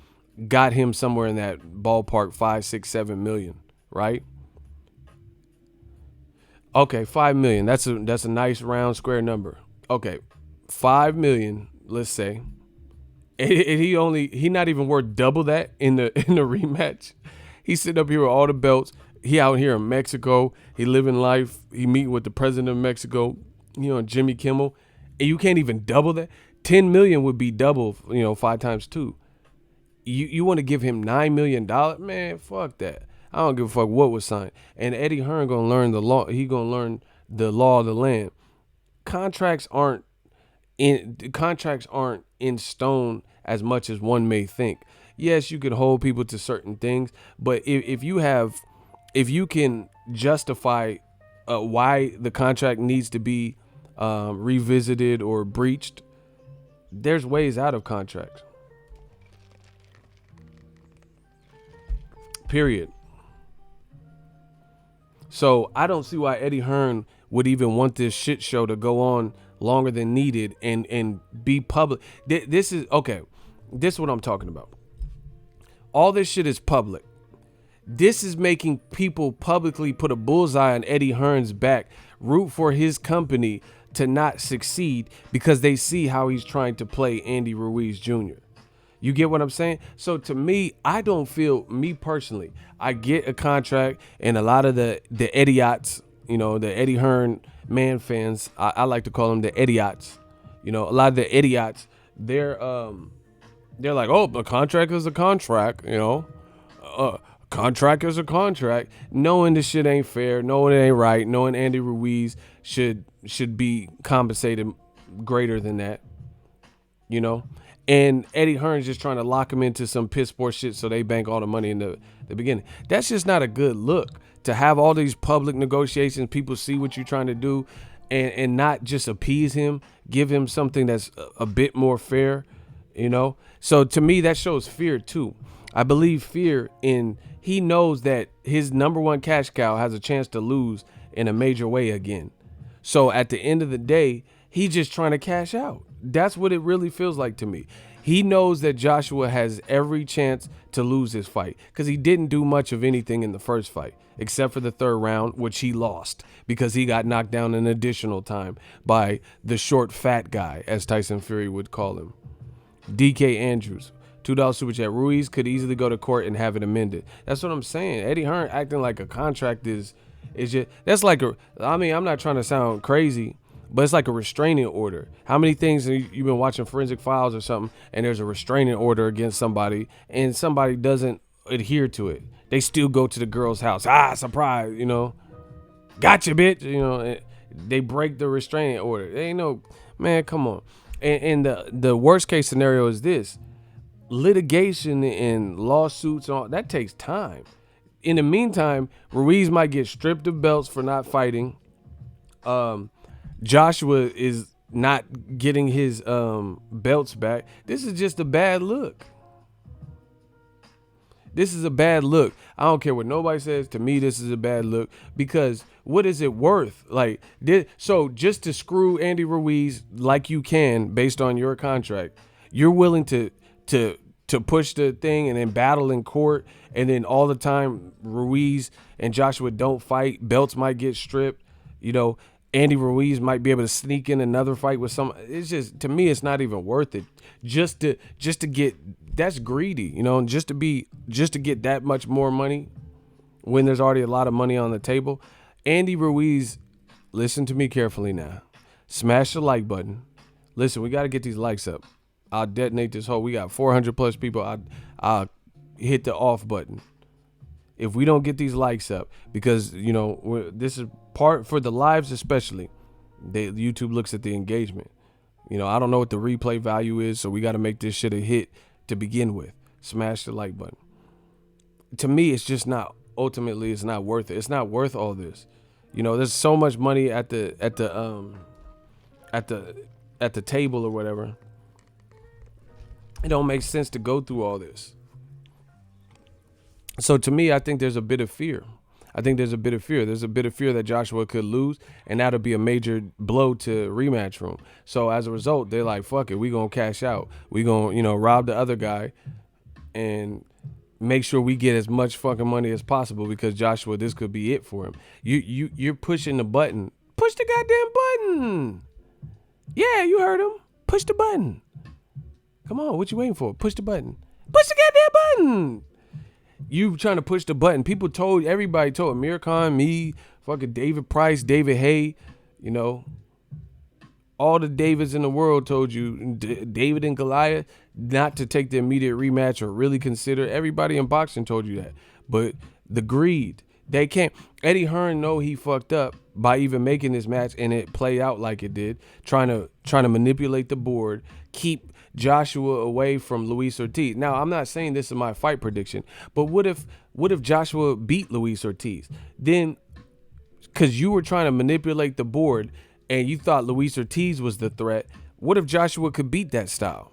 got him somewhere in that ballpark, 5, 6, 7 million, right? Okay, 5 million. That's a nice round square number. Okay, 5 million, let's say. And he not even worth double that in the rematch. He's sitting up here with all the belts. He out here in Mexico. He living life. He meeting with the president of Mexico, Jimmy Kimmel. And you can't even double that. 10 million would be double, 5 times 2. You want to give him $9 million? Man, fuck that. I don't give a fuck what was signed. And Eddie Hearn gonna learn the law. He gonna learn the law of the land. Contracts aren't in stone as much as one may think. Yes, you can hold people to certain things, but if you can justify why the contract needs to be revisited or breached, there's ways out of contracts. Period. So I don't see why Eddie Hearn would even want this shit show to go on longer than needed and be public. This is okay. This is what I'm talking about. All this shit is public. This is making people publicly put a bullseye on Eddie Hearn's back, root for his company to not succeed because they see how he's trying to play Andy Ruiz Jr. You get what I'm saying? So to me, I don't feel, me personally, I get a contract, and a lot of the idiots, the Eddie Hearn man fans, I like to call them the idiots. A lot of the idiots, they're like, oh, the contract is a contract, contract is a contract, knowing this shit ain't fair, knowing it ain't right, knowing Andy Ruiz should be compensated greater than that, and Eddie Hearns just trying to lock him into some piss poor shit so they bank all the money in the beginning. That's just not a good look, to have all these public negotiations, people see what you're trying to do, and not just appease him, give him something that's a bit more fair, So to me, that shows fear too. I believe fear in, he knows that his number one cash cow has a chance to lose in a major way again. So at the end of the day, he's just trying to cash out. That's what it really feels like to me. He knows that Joshua has every chance to lose his fight because he didn't do much of anything in the first fight, except for the third round, which he lost because he got knocked down an additional time by the short fat guy, as Tyson Fury would call him. DK Andrews, $2 super chat. Ruiz could easily go to court and have it amended. That's what I'm saying. Eddie Hearn acting like a contract is just, that's like I'm not trying to sound crazy, but it's like a restraining order. How many things you've been watching Forensic Files or something, and there's a restraining order against somebody, and somebody doesn't adhere to it? They still go to the girl's house. Surprise, gotcha, bitch. They break the restraining order. They ain't no, man, come on. And the worst case scenario is this: litigation and lawsuits, and all that takes time. In the meantime, Ruiz might get stripped of belts for not fighting. Joshua is not getting his belts back. This is just a bad look. This is a bad look. I don't care what nobody says. To me, this is a bad look, because what is it worth? So just to screw Andy Ruiz like you can based on your contract, you're willing to push the thing and then battle in court, and then all the time Ruiz and Joshua don't fight, belts might get stripped, Andy Ruiz might be able to sneak in another fight with some. It's just, to me, it's not even worth it. Just to get, that's greedy, just to get that much more money when there's already a lot of money on the table. Andy Ruiz, listen to me carefully now. Smash the like button. Listen, we got to get these likes up. I'll detonate this whole. We got 400 plus people. I'll hit the off button if we don't get these likes up, because this is part for the lives, especially. YouTube looks at the engagement. I don't know what the replay value is, so we got to make this shit a hit to begin with. Smash the like button. To me, it's just not. Ultimately, it's not worth it. It's not worth all this. There's so much money at the table or whatever. It don't make sense to go through all this. So to me, I think there's a bit of fear. There's a bit of fear that Joshua could lose, and that'll be a major blow to Rematch Room. So as a result, they're like, fuck it, we gonna cash out. We gonna, rob the other guy and make sure we get as much fucking money as possible, because Joshua, this could be it for him. You're pushing the button. Push the goddamn button. Yeah, you heard him. Push the button. Come on, what you waiting for? Push the button. Push the goddamn button. You trying to push the button. Everybody told Amir Khan, me, fucking David Price, David Hay, all the Davids in the world told you, David and Goliath, not to take the immediate rematch or really consider. Everybody in boxing told you that. But the greed, they can't. Eddie Hearn know he fucked up by even making this match, and it played out like it did, trying to manipulate the board, keep Joshua away from Luis Ortiz. Now, I'm not saying this is my fight prediction, but what if Joshua beat Luis Ortiz? Then, because you were trying to manipulate the board and you thought Luis Ortiz was the threat, what if Joshua could beat that style?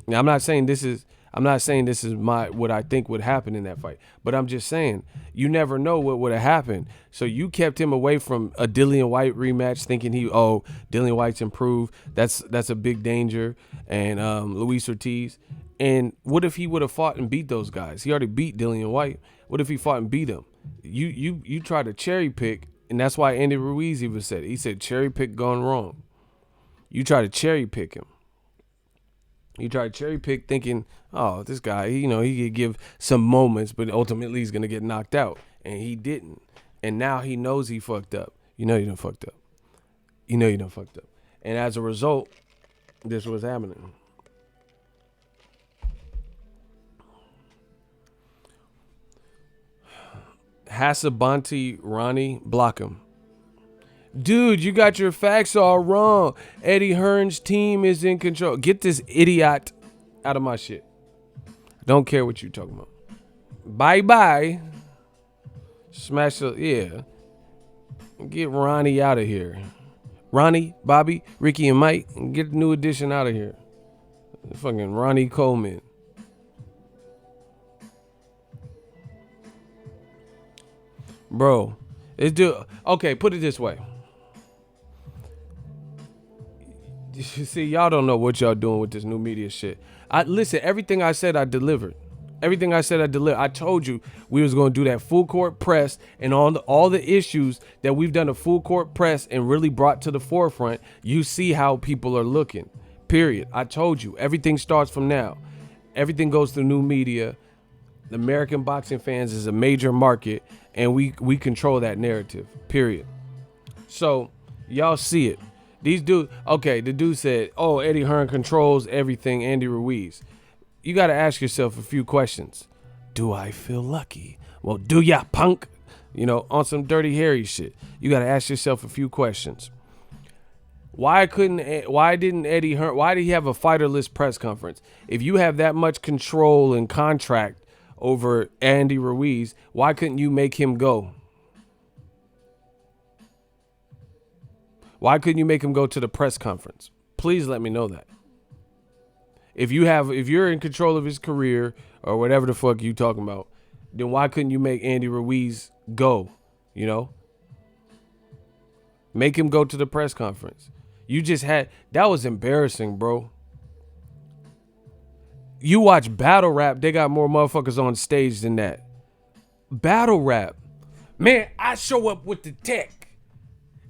Now, I'm not saying this is what I think would happen in that fight, but I'm just saying you never know what would have happened. So you kept him away from a Dillian White rematch, thinking Dillian White's improved. That's a big danger. And Luis Ortiz. And what if he would have fought and beat those guys? He already beat Dillian White. What if he fought and beat him? You try to cherry pick, and that's why Andy Ruiz even said cherry pick gone wrong. You try to cherry pick him. He tried to cherry pick, thinking, "Oh, this guy, he could give some moments, but ultimately he's gonna get knocked out," and he didn't. And now he knows he fucked up. You know you done fucked up. You know you done fucked up. And as a result, this was happening. Hassabanti Ronnie, block him. Dude, you got your facts all wrong. Eddie Hearns' team is in control. Get this idiot out of my shit. Don't care what you talking about. Bye-bye. Smash the, yeah. Get Ronnie out of here. Ronnie, Bobby, Ricky, and Mike, get the new edition out of here. Fucking Ronnie Coleman. Bro, okay, put it this way. You see, y'all don't know what y'all doing with this new media shit. Listen, everything I said, I delivered. Everything I said, I delivered. I told you we was going to do that full court press, and on all the issues that we've done a full court press and really brought to the forefront, you see how people are looking. Period. I told you, everything starts from now. Everything goes through new media. The American boxing fans is a major market, and we control that narrative. Period. So y'all see it. These dudes, okay, the dude said, "Oh, Eddie Hearn controls everything, Andy Ruiz." You got to ask yourself a few questions. Do I feel lucky? Well, do ya, punk? On some Dirty Harry shit. You got to ask yourself a few questions. Why didn't Eddie Hearn, why did he have a fighterless press conference? If you have that much control and contract over Andy Ruiz, why couldn't you make him go? Why couldn't you make him go to the press conference? Please let me know that. If you're in control of his career or whatever the fuck you talking about, then why couldn't you make Andy Ruiz go? Make him go to the press conference. That was embarrassing, bro. You watch battle rap, they got more motherfuckers on stage than that. Battle rap. Man, I show up with the tech.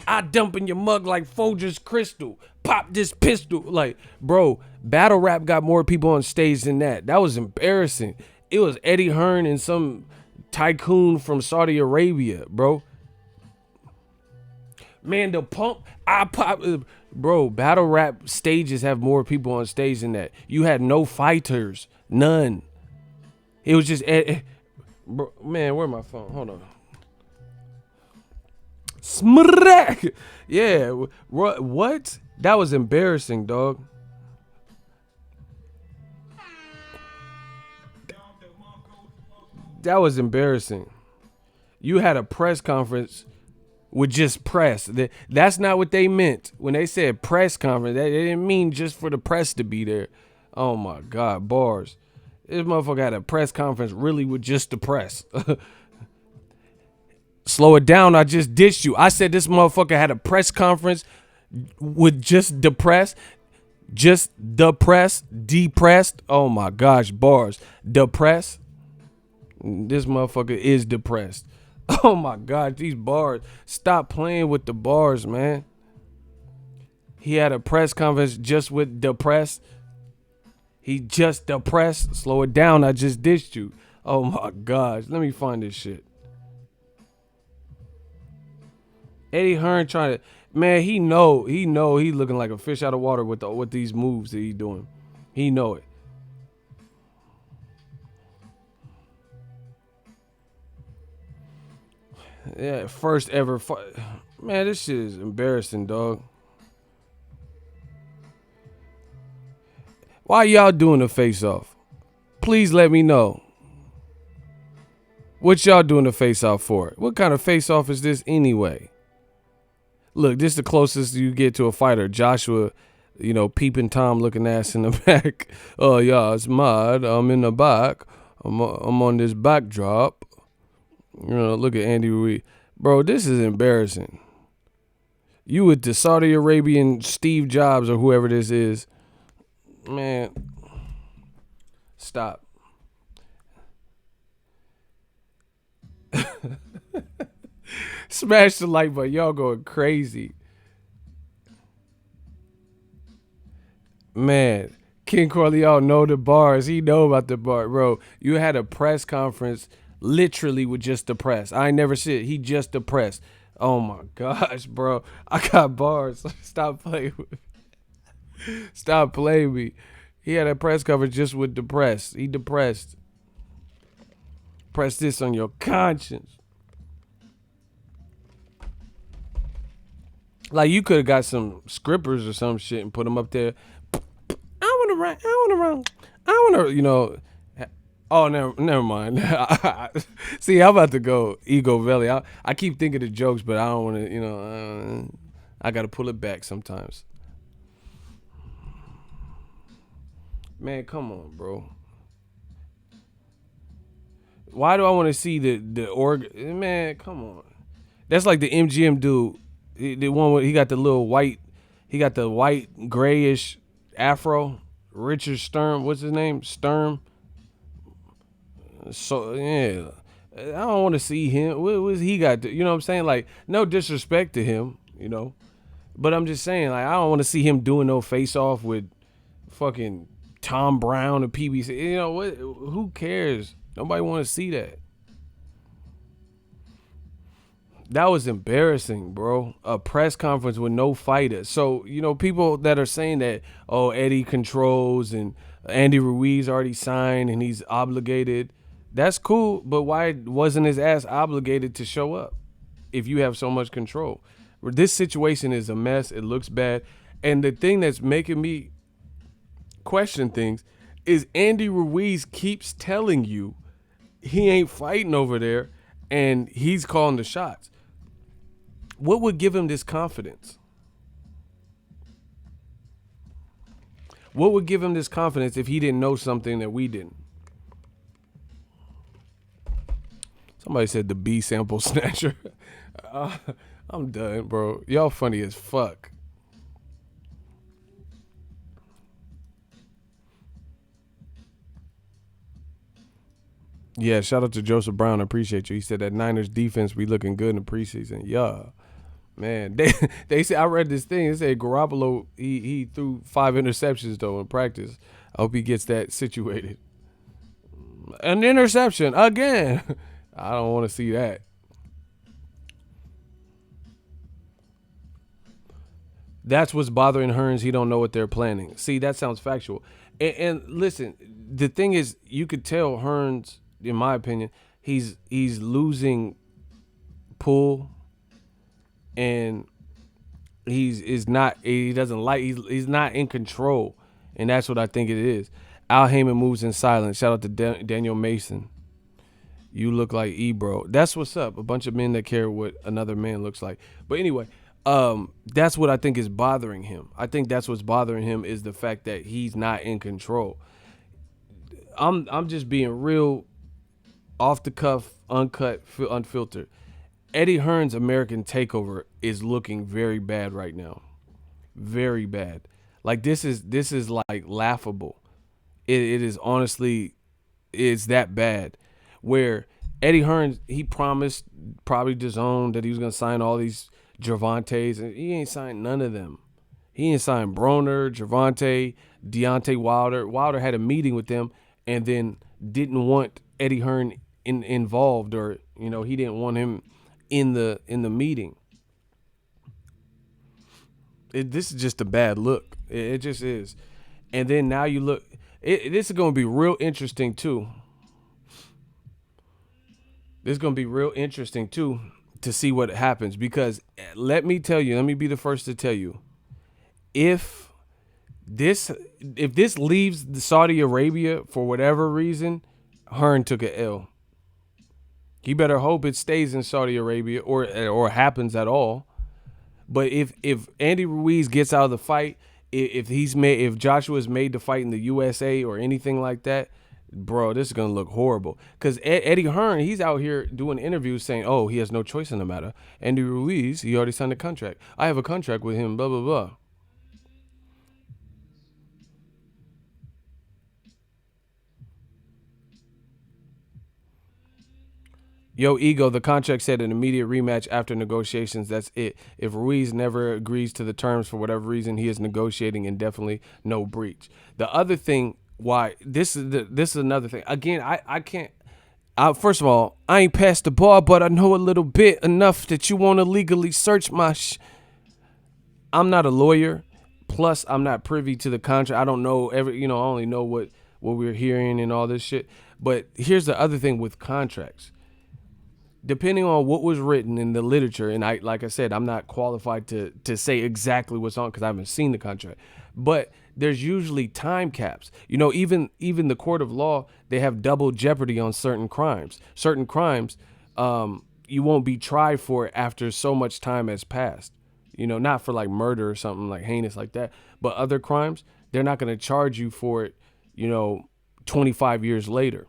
I dump in your mug like Folgers Crystal. Pop this pistol. Like, bro, battle rap got more people on stage than that. That was embarrassing. It was Eddie Hearn and some tycoon from Saudi Arabia, bro. Man, the pump, I pop. Bro, battle rap stages have more people on stage than that. You had no fighters. None. It was just, bro, man, where's my phone? Hold on. Smack. Yeah. What? That was embarrassing, dog. That was embarrassing. You had a press conference with just press. That's not what they meant. When they said press conference, they didn't mean just for the press to be there. Oh my God, bars. This motherfucker had a press conference really with just the press. Slow it down, I just ditched you. I said this motherfucker had a press conference with just the press. Just the press. Depressed. Oh my gosh, bars. Depressed. This motherfucker is depressed. Oh my God, these bars. Stop playing with the bars, man. He had a press conference just with depressed. He just depressed. Slow it down, I just ditched you. Oh my gosh, let me find this shit. Eddie Hearn trying to, man, he know he looking like a fish out of water with these moves that he doing. He know it. Yeah, first ever fight. Man, this shit is embarrassing, dog. Why y'all doing the face-off? Please let me know. What y'all doing the face-off for? What kind of face-off is this anyway? Look, this is the closest you get to a fighter. Joshua, peeping Tom looking ass in the back. Oh, yeah, it's mad. I'm in the back. I'm on this backdrop. Look at Andy Ruiz. Bro, this is embarrassing. You with the Saudi Arabian Steve Jobs or whoever this is. Man, stop. Smash the like button. Y'all going crazy. Man, King Corleone know the bars. He know about the bar, bro. You had a press conference literally with just the press. I ain't never see it. He just the press. Oh my gosh, bro. I got bars. Stop playing with me. Stop playing me. He had a press conference just with the press. He depressed. Press this on your conscience. Like you could have got some scrippers or some shit and put them up there. I want to run. I want to run. I want to, Oh, never mind. See, I'm about to go ego belly. I keep thinking of jokes, but I don't want to, I got to pull it back sometimes. Man, come on, bro. Why do I want to see the org? Man, come on. That's like the MGM dude. The one where he got the little white, he got the white grayish afro. Richard Sturm, what's his name? Sturm. So yeah, I don't want to see him. What's he got? You know what I'm saying? Like no disrespect to him, but I'm just saying like I don't want to see him doing no face off with fucking Tom Brown and PBC. You know what? Who cares? Nobody want to see that. That was embarrassing, bro. A press conference with no fighter. So, people that are saying that, oh, Eddie controls and Andy Ruiz already signed and he's obligated. That's cool, but why wasn't his ass obligated to show up if you have so much control? This situation is a mess. It looks bad. And the thing that's making me question things is Andy Ruiz keeps telling you he ain't fighting over there and he's calling the shots. What would give him this confidence? What would give him this confidence if he didn't know something that we didn't? Somebody said the B sample snatcher. I'm done, bro. Y'all funny as fuck. Yeah, shout out to Joseph Brown. I appreciate you. He said that Niners defense be looking good in the preseason. Yeah. Man, they said I read this thing. It said Garoppolo he threw 5 interceptions though in practice. I hope he gets that situated. An interception again. I don't want to see that. That's what's bothering Hearns. He don't know what they're planning. See, that sounds factual. And listen, the thing is, you could tell Hearns, in my opinion, he's losing pull, and he's not in control, and that's what I think it is. Al Heyman moves in silence. Shout out to Daniel Mason. You look like Ebro. That's what's up. A bunch of men that care what another man looks like. But anyway, that's what I think is bothering him. I think that's what's bothering him is the fact that he's not in control. I'm just being real off the cuff, uncut, unfiltered. Eddie Hearns' American Takeover is looking very bad right now. Very bad. Like this is like laughable. It is honestly, it's that bad. Where Eddie Hearns, he promised probably DAZN that he was gonna sign all these Gervantes, and he ain't signed none of them. He ain't signed Broner, Gervonta, Deontay Wilder. Wilder had a meeting with them and then didn't want Eddie Hearn involved, or he didn't want him in the meeting. This is just a bad look. It just is. And then now you look. This is going to be real interesting too. This is going to be real interesting too to see what happens, because let me be the first to tell you, if this leaves Saudi Arabia for whatever reason, Hearn took a L. He better hope it stays in Saudi Arabia or happens at all. But if Andy Ruiz gets out of the fight, if Joshua's made to fight in the USA or anything like that, bro, this is gonna look horrible. Because Eddie Hearn, he's out here doing interviews saying, oh, he has no choice in the matter. Andy Ruiz, he already signed a contract. I have a contract with him, blah, blah, blah. Yo, Ego, the contract said an immediate rematch after negotiations. That's it. If Ruiz never agrees to the terms for whatever reason, he is negotiating indefinitely, no breach. The other thing, why this is another thing. Again, I can't. First of all, I ain't past the bar, but I know a little bit enough that you want to legally search my. I'm not a lawyer. Plus, I'm not privy to the contract. I don't know I only know what we're hearing and all this shit. But here's the other thing with contracts. Depending on what was written in the literature, and like I said, I'm not qualified to say exactly what's on because I haven't seen the contract. But there's usually time caps. Even the court of law, they have double jeopardy on certain crimes. Certain crimes, you won't be tried for after so much time has passed. Not for like murder or something like heinous like that, but other crimes, they're not going to charge you for it, 25 years later.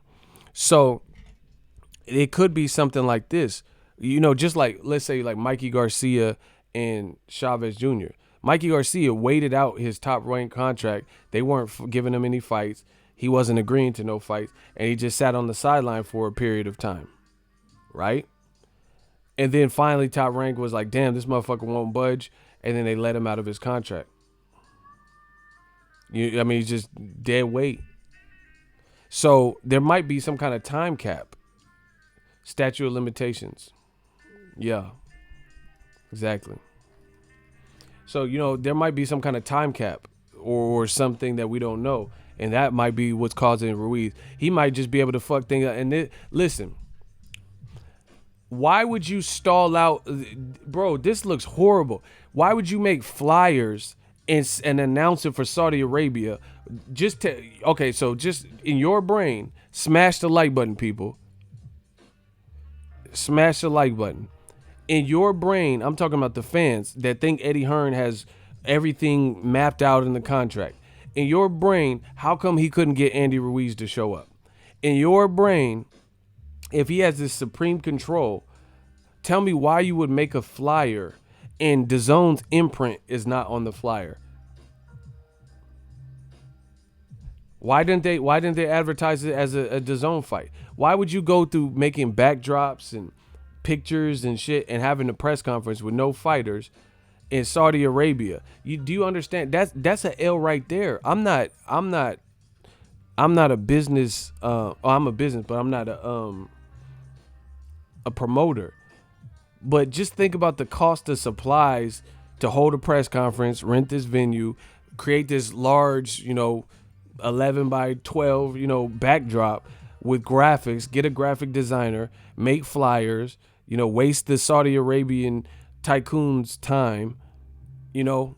So it could be something like this, just like, let's say like Mikey Garcia and Chavez Jr. Mikey Garcia waited out his top ranked contract. They weren't giving him any fights. He wasn't agreeing to no fights, and he just sat on the sideline for a period of time, right? And then finally Top Rank was like, damn, this motherfucker won't budge. And then they let him out of his contract. He's just dead weight. So there might be some kind of time cap. Statute of limitations. Yeah, exactly. So, there might be some kind of time cap or something that we don't know. And that might be what's causing Ruiz. He might just be able to fuck things up. And listen. Why would you stall out? Bro, this looks horrible. Why would you make flyers and announce it for Saudi Arabia? Just in your brain, smash the like button, people. Smash the like button. In your brain, I'm talking about the fans that think Eddie Hearn has everything mapped out in the contract. In your brain, how come he couldn't get Andy Ruiz to show up? In your brain, if he has this supreme control, tell me why you would make a flyer and DAZN's imprint is not on the flyer. Why didn't they advertise it as a DAZN fight? Why would you go through making backdrops and pictures and shit and having a press conference with no fighters in Saudi Arabia? Do you understand? That's an L right there. I'm not a business. I'm a business, but I'm not a promoter. But just think about the cost of supplies to hold a press conference, rent this venue, create this large, 11 by 12, backdrop with graphics, get a graphic designer, make flyers, waste the Saudi Arabian tycoon's time. If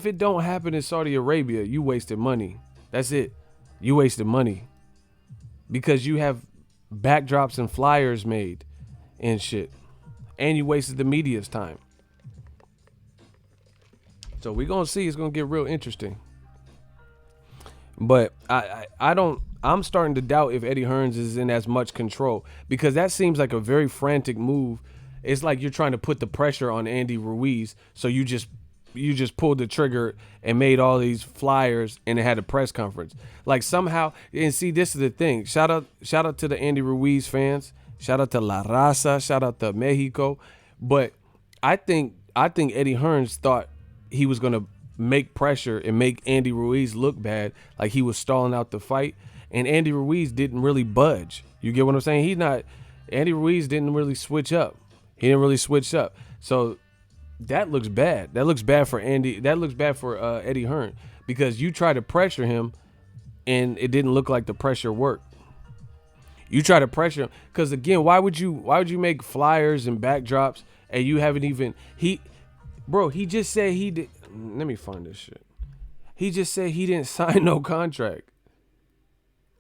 it don't happen in Saudi Arabia, you wasted money. That's it. You wasted money because you have backdrops and flyers made and shit, and you wasted the media's time. So we're gonna see. It's gonna get real interesting. But I'm starting to doubt if Eddie Hearns is in as much control, because that seems like a very frantic move. It's like you're trying to put the pressure on Andy Ruiz, so you just pulled the trigger and made all these flyers and it had a press conference. Like somehow, and see, this is the thing. Shout out to the Andy Ruiz fans. Shout out to La Raza. Shout out to Mexico. But I think Eddie Hearns thought he was gonna make pressure and make Andy Ruiz look bad, like he was stalling out the fight. And Andy Ruiz didn't really budge. You get what I'm saying? Andy Ruiz didn't really switch up. He didn't really switch up. So that looks bad. That looks bad for Andy. That looks bad for Eddie Hearn, because you try to pressure him and it didn't look like the pressure worked. You try to pressure him because, again, why would you make flyers and backdrops and you haven't even he just said he did. Let me find this shit. He just said he didn't sign no contract.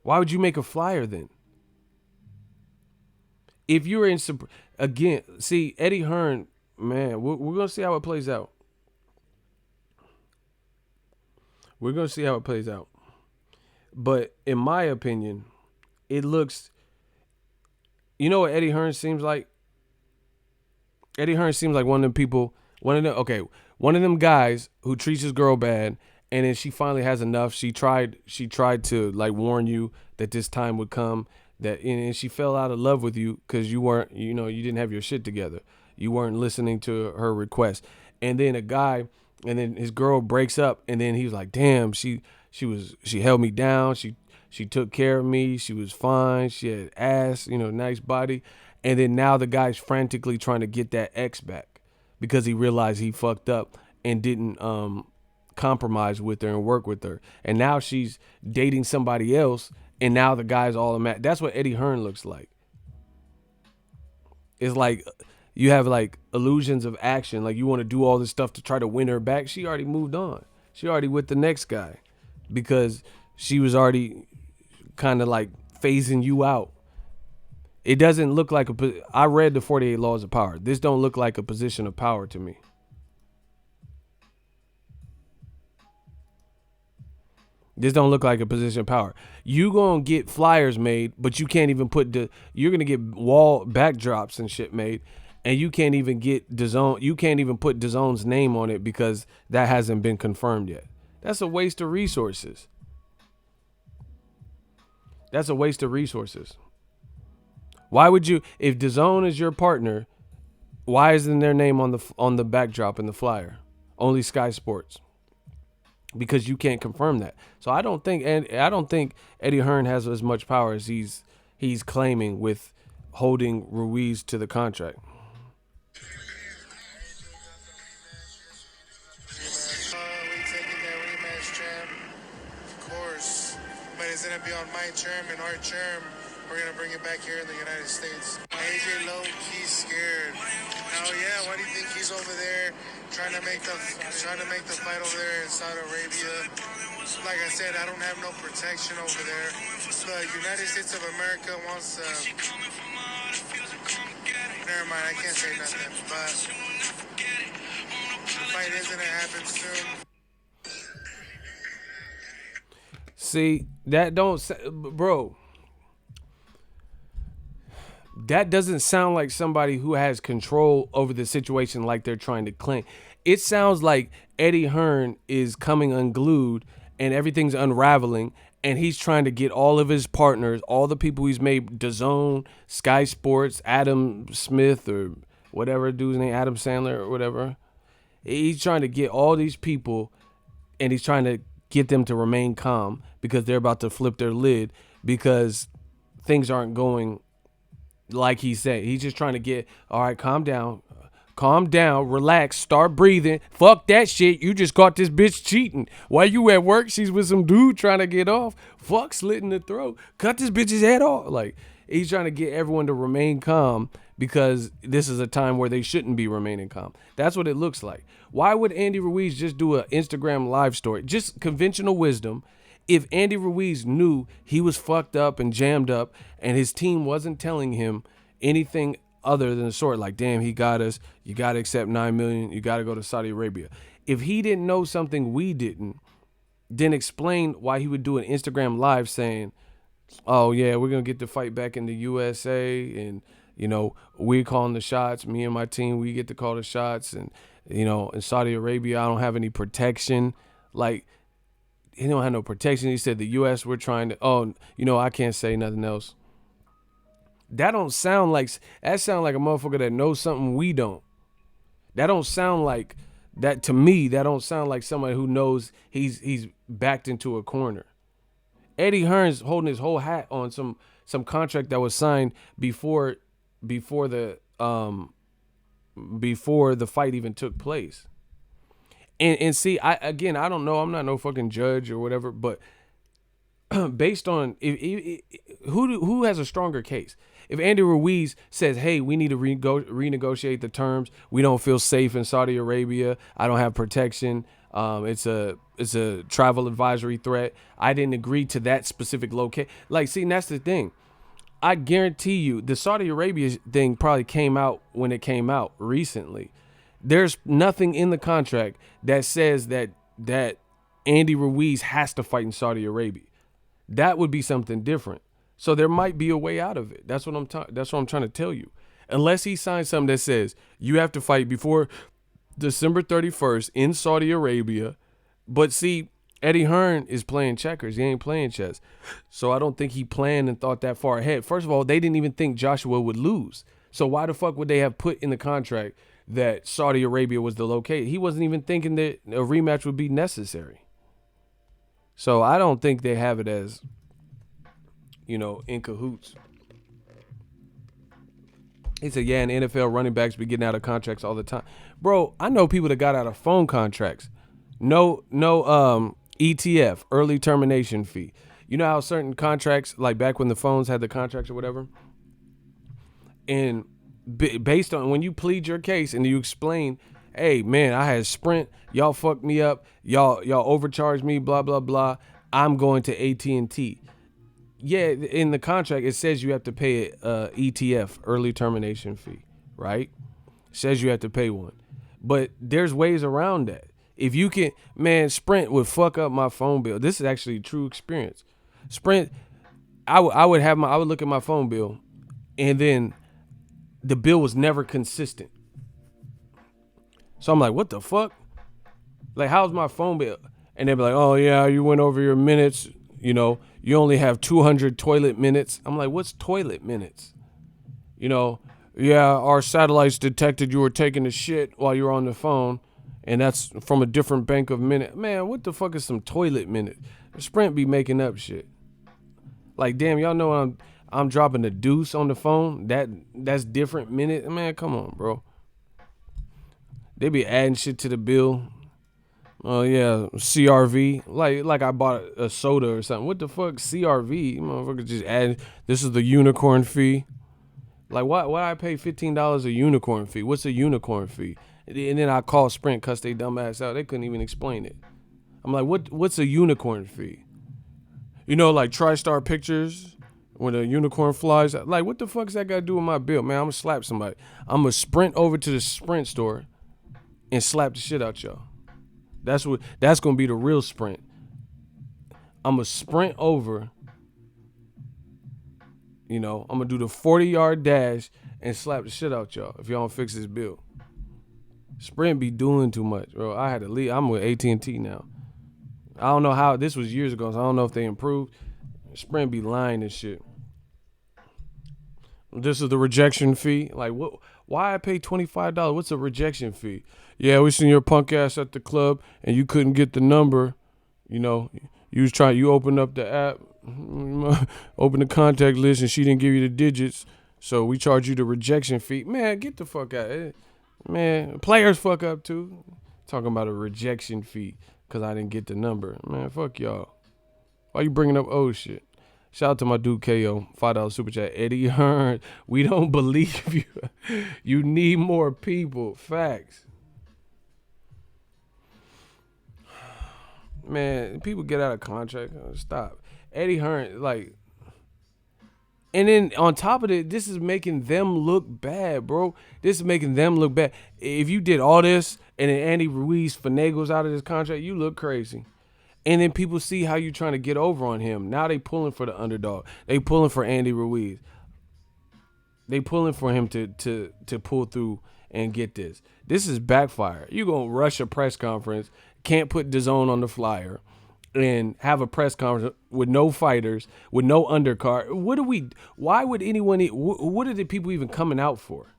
Why would you make a flyer then? If you're in, again, see, Eddie Hearn, man, we're going to see how it plays out. We're going to see how it plays out. But in my opinion, it looks, you know what Eddie Hearn seems like? Eddie Hearn seems like one of them guys who treats his girl bad, and then she finally has enough. She tried to like warn you that this time would come. and she fell out of love with you because you weren't, you didn't have your shit together. You weren't listening to her request. And then and then his girl breaks up, and then he was like, damn, she held me down. She took care of me. She was fine. She had ass, nice body. And then now the guy's frantically trying to get that ex back because he realized he fucked up and didn't compromise with her and work with her. And now she's dating somebody else, and now the guy's all mad. That's what Eddie Hearn looks like. It's like you have like illusions of action. Like you want to do all this stuff to try to win her back. She already moved on. She already with the next guy because she was already kind of like phasing you out. It doesn't look like I read the 48 Laws of Power. This don't look like a position of power to me. This don't look like a position of power. You gonna get flyers made, but you can't even you're gonna get wall backdrops and shit made, and you can't even get DAZN. You can't even put DAZN's name on it because that hasn't been confirmed yet. That's a waste of resources. That's a waste of resources. Why would you, if DAZN is your partner, why isn't their name on the backdrop in the flyer? Only Sky Sports. Because you can't confirm that. So I don't think Eddie Hearn has as much power as he's claiming with holding Ruiz to the contract. We taking that rematch, champ. Of course. But it's gonna be on my term and our term. We're gonna bring it back here in the United States. AJ low, he's scared. Hell yeah, why do you think he's over there trying to make the fight over there in Saudi Arabia? Like I said, I don't have no protection over there. The United States of America wants never mind, I can't say nothing. But the fight is gonna happen soon. See, bro. That doesn't sound like somebody who has control over the situation like they're trying to claim. It sounds like Eddie Hearn is coming unglued and everything's unraveling, and he's trying to get all of his partners, all the people he's made, DAZN, Sky Sports, Adam Smith or whatever dude's name, Adam Sandler or whatever. He's trying to get all these people, and he's trying to get them to remain calm because they're about to flip their lid because things aren't going like he said. He's just trying to get, all right, calm down, relax, start breathing. Fuck that shit. You just caught this bitch cheating. While you at work, she's with some dude trying to get off. Fuck, slit in the throat. Cut this bitch's head off. Like, he's trying to get everyone to remain calm because this is a time where they shouldn't be remaining calm. That's what it looks like. Why would Andy Ruiz just do an Instagram live story? Just conventional wisdom. If Andy Ruiz knew he was fucked up and jammed up and his team wasn't telling him anything other than the sort, like, damn, he got us, you got to accept $9 million, you got to go to Saudi Arabia. If he didn't know something we didn't, then explain why he would do an Instagram live saying, oh, yeah, we're going to get the fight back in the USA and, we're calling the shots. Me and my team, we get to call the shots. And, in Saudi Arabia, I don't have any protection. Like, he don't have no protection. He said the U.S. we're trying to. I can't say nothing else. That sound like a motherfucker that knows something we don't. That don't sound like that to me. That don't sound like somebody who knows he's backed into a corner. Eddie Hearn's holding his whole hat on some contract that was signed before the fight even took place. And see, I don't know. I'm not no fucking judge or whatever, but based on who has a stronger case? If Andy Ruiz says, "Hey, we need to renegotiate the terms. We don't feel safe in Saudi Arabia. I don't have protection. It's a travel advisory threat. I didn't agree to that specific location." Like, see, and that's the thing. I guarantee you, the Saudi Arabia thing probably came out when it came out recently. There's nothing in the contract that says that Andy Ruiz has to fight in Saudi Arabia. That would be something different. So there might be a way out of it. That's what I'm trying to tell you. Unless he signs something that says you have to fight before December 31st in Saudi Arabia. But see, Eddie Hearn is playing checkers. He ain't playing chess. So I don't think he planned and thought that far ahead. First of all, they didn't even think Joshua would lose. So why the fuck would they have put in the contract that Saudi Arabia was the location? He wasn't even thinking that a rematch would be necessary. So I don't think they have it as, in cahoots. He said, yeah, and NFL running backs be getting out of contracts all the time. Bro, I know people that got out of phone contracts. No ETF, early termination fee. You know how certain contracts, like back when the phones had the contracts or whatever? And based on when you plead your case and you explain, hey, man, I had Sprint. Y'all fucked me up. Y'all overcharged me, blah, blah, blah. I'm going to AT&T. Yeah, in the contract, it says you have to pay a ETF, early termination fee, right? It says you have to pay one. But there's ways around that. If you can, man, Sprint would fuck up my phone bill. This is actually a true experience. Sprint, I would look at my phone bill, and then the bill was never consistent. So I'm like, what the fuck? Like, how's my phone bill? And they'd be like, oh yeah, you went over your minutes. You only have 200 toilet minutes. I'm like, what's toilet minutes? Yeah, our satellites detected you were taking a shit while you were on the phone, and that's from a different bank of minute. Man, what the fuck is some toilet minute? Sprint be making up shit. Like, damn, y'all know I'm dropping a deuce on the phone. That's different minute. Man, come on, bro. They be adding shit to the bill. Oh yeah, CRV. Like I bought a soda or something. What the fuck, CRV? Motherfucker just add. This is the unicorn fee. Like, why I pay $15 a unicorn fee? What's a unicorn fee? And then I call Sprint, cuss they dumb ass out. They couldn't even explain it. I'm like, what's a unicorn fee? Like TriStar Pictures, when a unicorn flies. Like, what the fuck's that got to do with my bill? Man, I'm going to slap somebody. I'm going to sprint over to the Sprint store and slap the shit out y'all. That's going to be the real Sprint. I'm going to sprint over. I'm going to do the 40-yard dash and slap the shit out y'all if y'all don't fix this bill. Sprint be doing too much, bro. I had to leave. I'm with AT&T now. I don't know how. This was years ago, so I don't know if they improved. Sprint be lying and shit. This is the rejection fee. Like, what? Why I pay $25? What's a rejection fee? Yeah, we seen your punk ass at the club and you couldn't get the number. You opened up the app, open the contact list, and she didn't give you the digits. So we charge you the rejection fee. Man, get the fuck out. Man, players fuck up too. Talking about a rejection fee because I didn't get the number. Man, fuck y'all. Why you bringing up old shit? Shout out to my dude KO, $5 super chat. Eddie Hearns, we don't believe you. You need more people. Facts. Man, people get out of contract. Stop. Eddie Hearns, like, and then on top of it, this is making them look bad, bro. This is making them look bad. If you did all this and then Andy Ruiz finagles out of this contract, you look crazy. And then people see how you trying to get over on him. Now they pulling for the underdog. They pulling for Andy Ruiz. They pulling for him to pull through and get this. This is backfire. You gonna rush a press conference, can't put DAZN on the flyer, and have a press conference with no fighters, with no undercard. Why would anyone, what are the people even coming out for?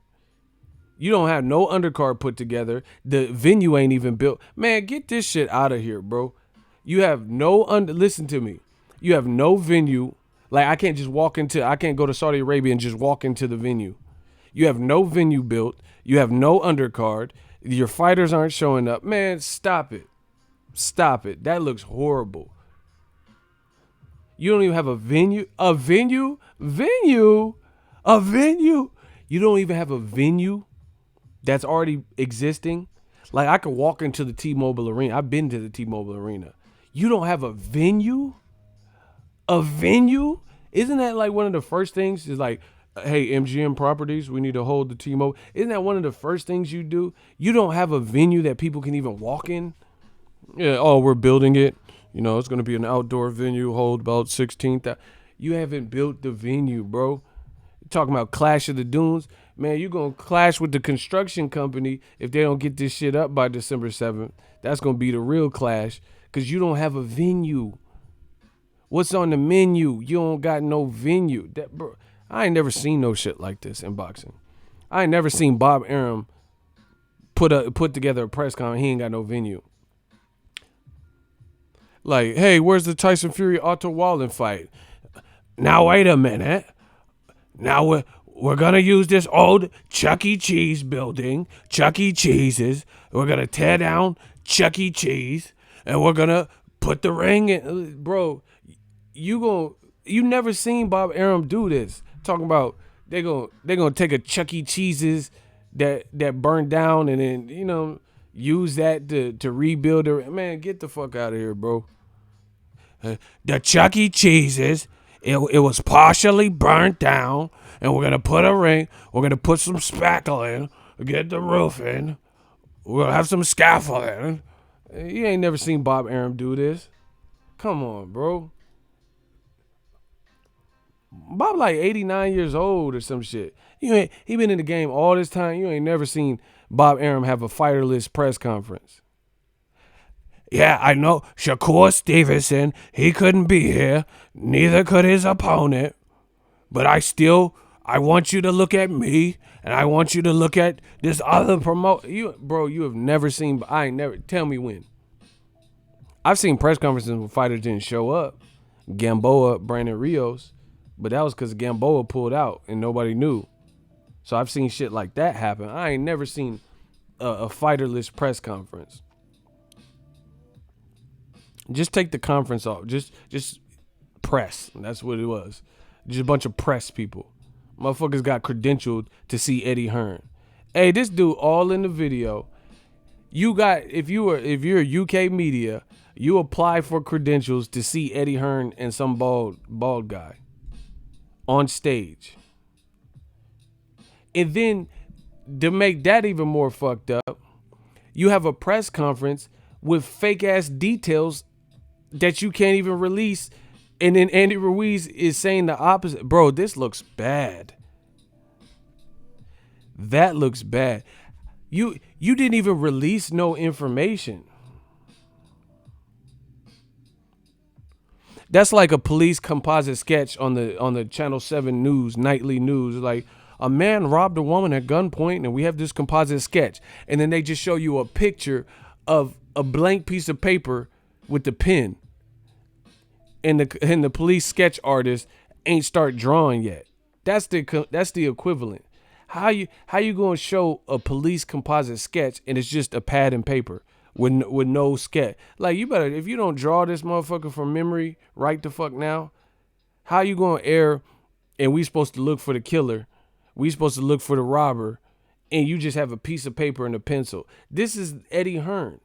You don't have no undercard put together. The venue ain't even built. Man, get this shit out of here, bro. You have listen to me. You have no venue. Like, I can't go to Saudi Arabia and just walk into the venue. You have no venue built. You have no undercard. Your fighters aren't showing up. Man, stop it. Stop it. That looks horrible. You don't even have a venue. A venue? A venue? You don't even have a venue that's already existing? Like, I could walk into the T-Mobile Arena. I've been to the T-Mobile Arena. You don't have a venue? A venue? Isn't that like one of the first things? Is like, hey, MGM Properties, we need to hold the T-Mobile. Isn't that one of the first things you do? You don't have a venue that people can even walk in? Yeah, oh, we're building it. It's going to be an outdoor venue, hold about 16,000. You haven't built the venue, bro. You're talking about Clash of the Dunes. Man, you're going to clash with the construction company if they don't get this shit up by December 7th. That's going to be the real clash Because you don't have a venue. What's on the menu? You don't got no venue. Bro, I ain't never seen no shit like this in boxing. I ain't never seen Bob Arum put together a press conference. He ain't got no venue. Like, hey, where's the Tyson Fury Otto Wallen fight? Now wait a minute. Now we're gonna use this old Chuck E. Cheese building, Chuck E. Cheese's. We're gonna tear down Chuck E. Cheese, and we're gonna put the ring in. Bro, you never seen Bob Arum do this. Talking about they gonna take a Chuck E. Cheese's that burned down and then use that to rebuild it. Man, get the fuck out of here, bro. The Chuck E. Cheese's, it was partially burnt down, and we're gonna put a ring. We're gonna put some spackle in, get the roof in. We'll have some scaffolding. You ain't never seen Bob Arum do this. Come on, bro. Bob like 89 years old or some shit. He been in the game all this time. You ain't never seen Bob Arum have a fighterless press conference. Yeah, I know. Shakur Stevenson, he couldn't be here. Neither could his opponent. But I want you to look at me, and I want you to look at this other Bro, you have never seen. Tell me when. I've seen press conferences where fighters didn't show up. Gamboa, Brandon Rios. But that was because Gamboa pulled out and nobody knew. So I've seen shit like that happen. I ain't never seen a fighterless press conference. Just take the conference off. Just press. That's what it was. Just a bunch of press people. Motherfuckers got credentialed to see Eddie Hearn. Hey, this dude all in the video. You got if you're a UK media, you apply for credentials to see Eddie Hearn and some bald guy on stage. And then to make that even more fucked up, you have a press conference with fake ass details that you can't even release. And then Andy Ruiz is saying the opposite. Bro, this looks bad. That looks bad. You didn't even release no information. That's like a police composite sketch on the Channel 7 news, nightly news. Like, a man robbed a woman at gunpoint, and we have this composite sketch. And then they just show you a picture of a blank piece of paper with the pen. And the police sketch artist ain't start drawing yet. That's the equivalent. How you gonna show a police composite sketch and it's just a pad and paper with no sketch? Like, you better, if you don't draw this motherfucker from memory right the fuck now, how you gonna err? And we supposed to look for the killer, we supposed to look for the robber, and you just have a piece of paper and a pencil. This is Eddie Hearn.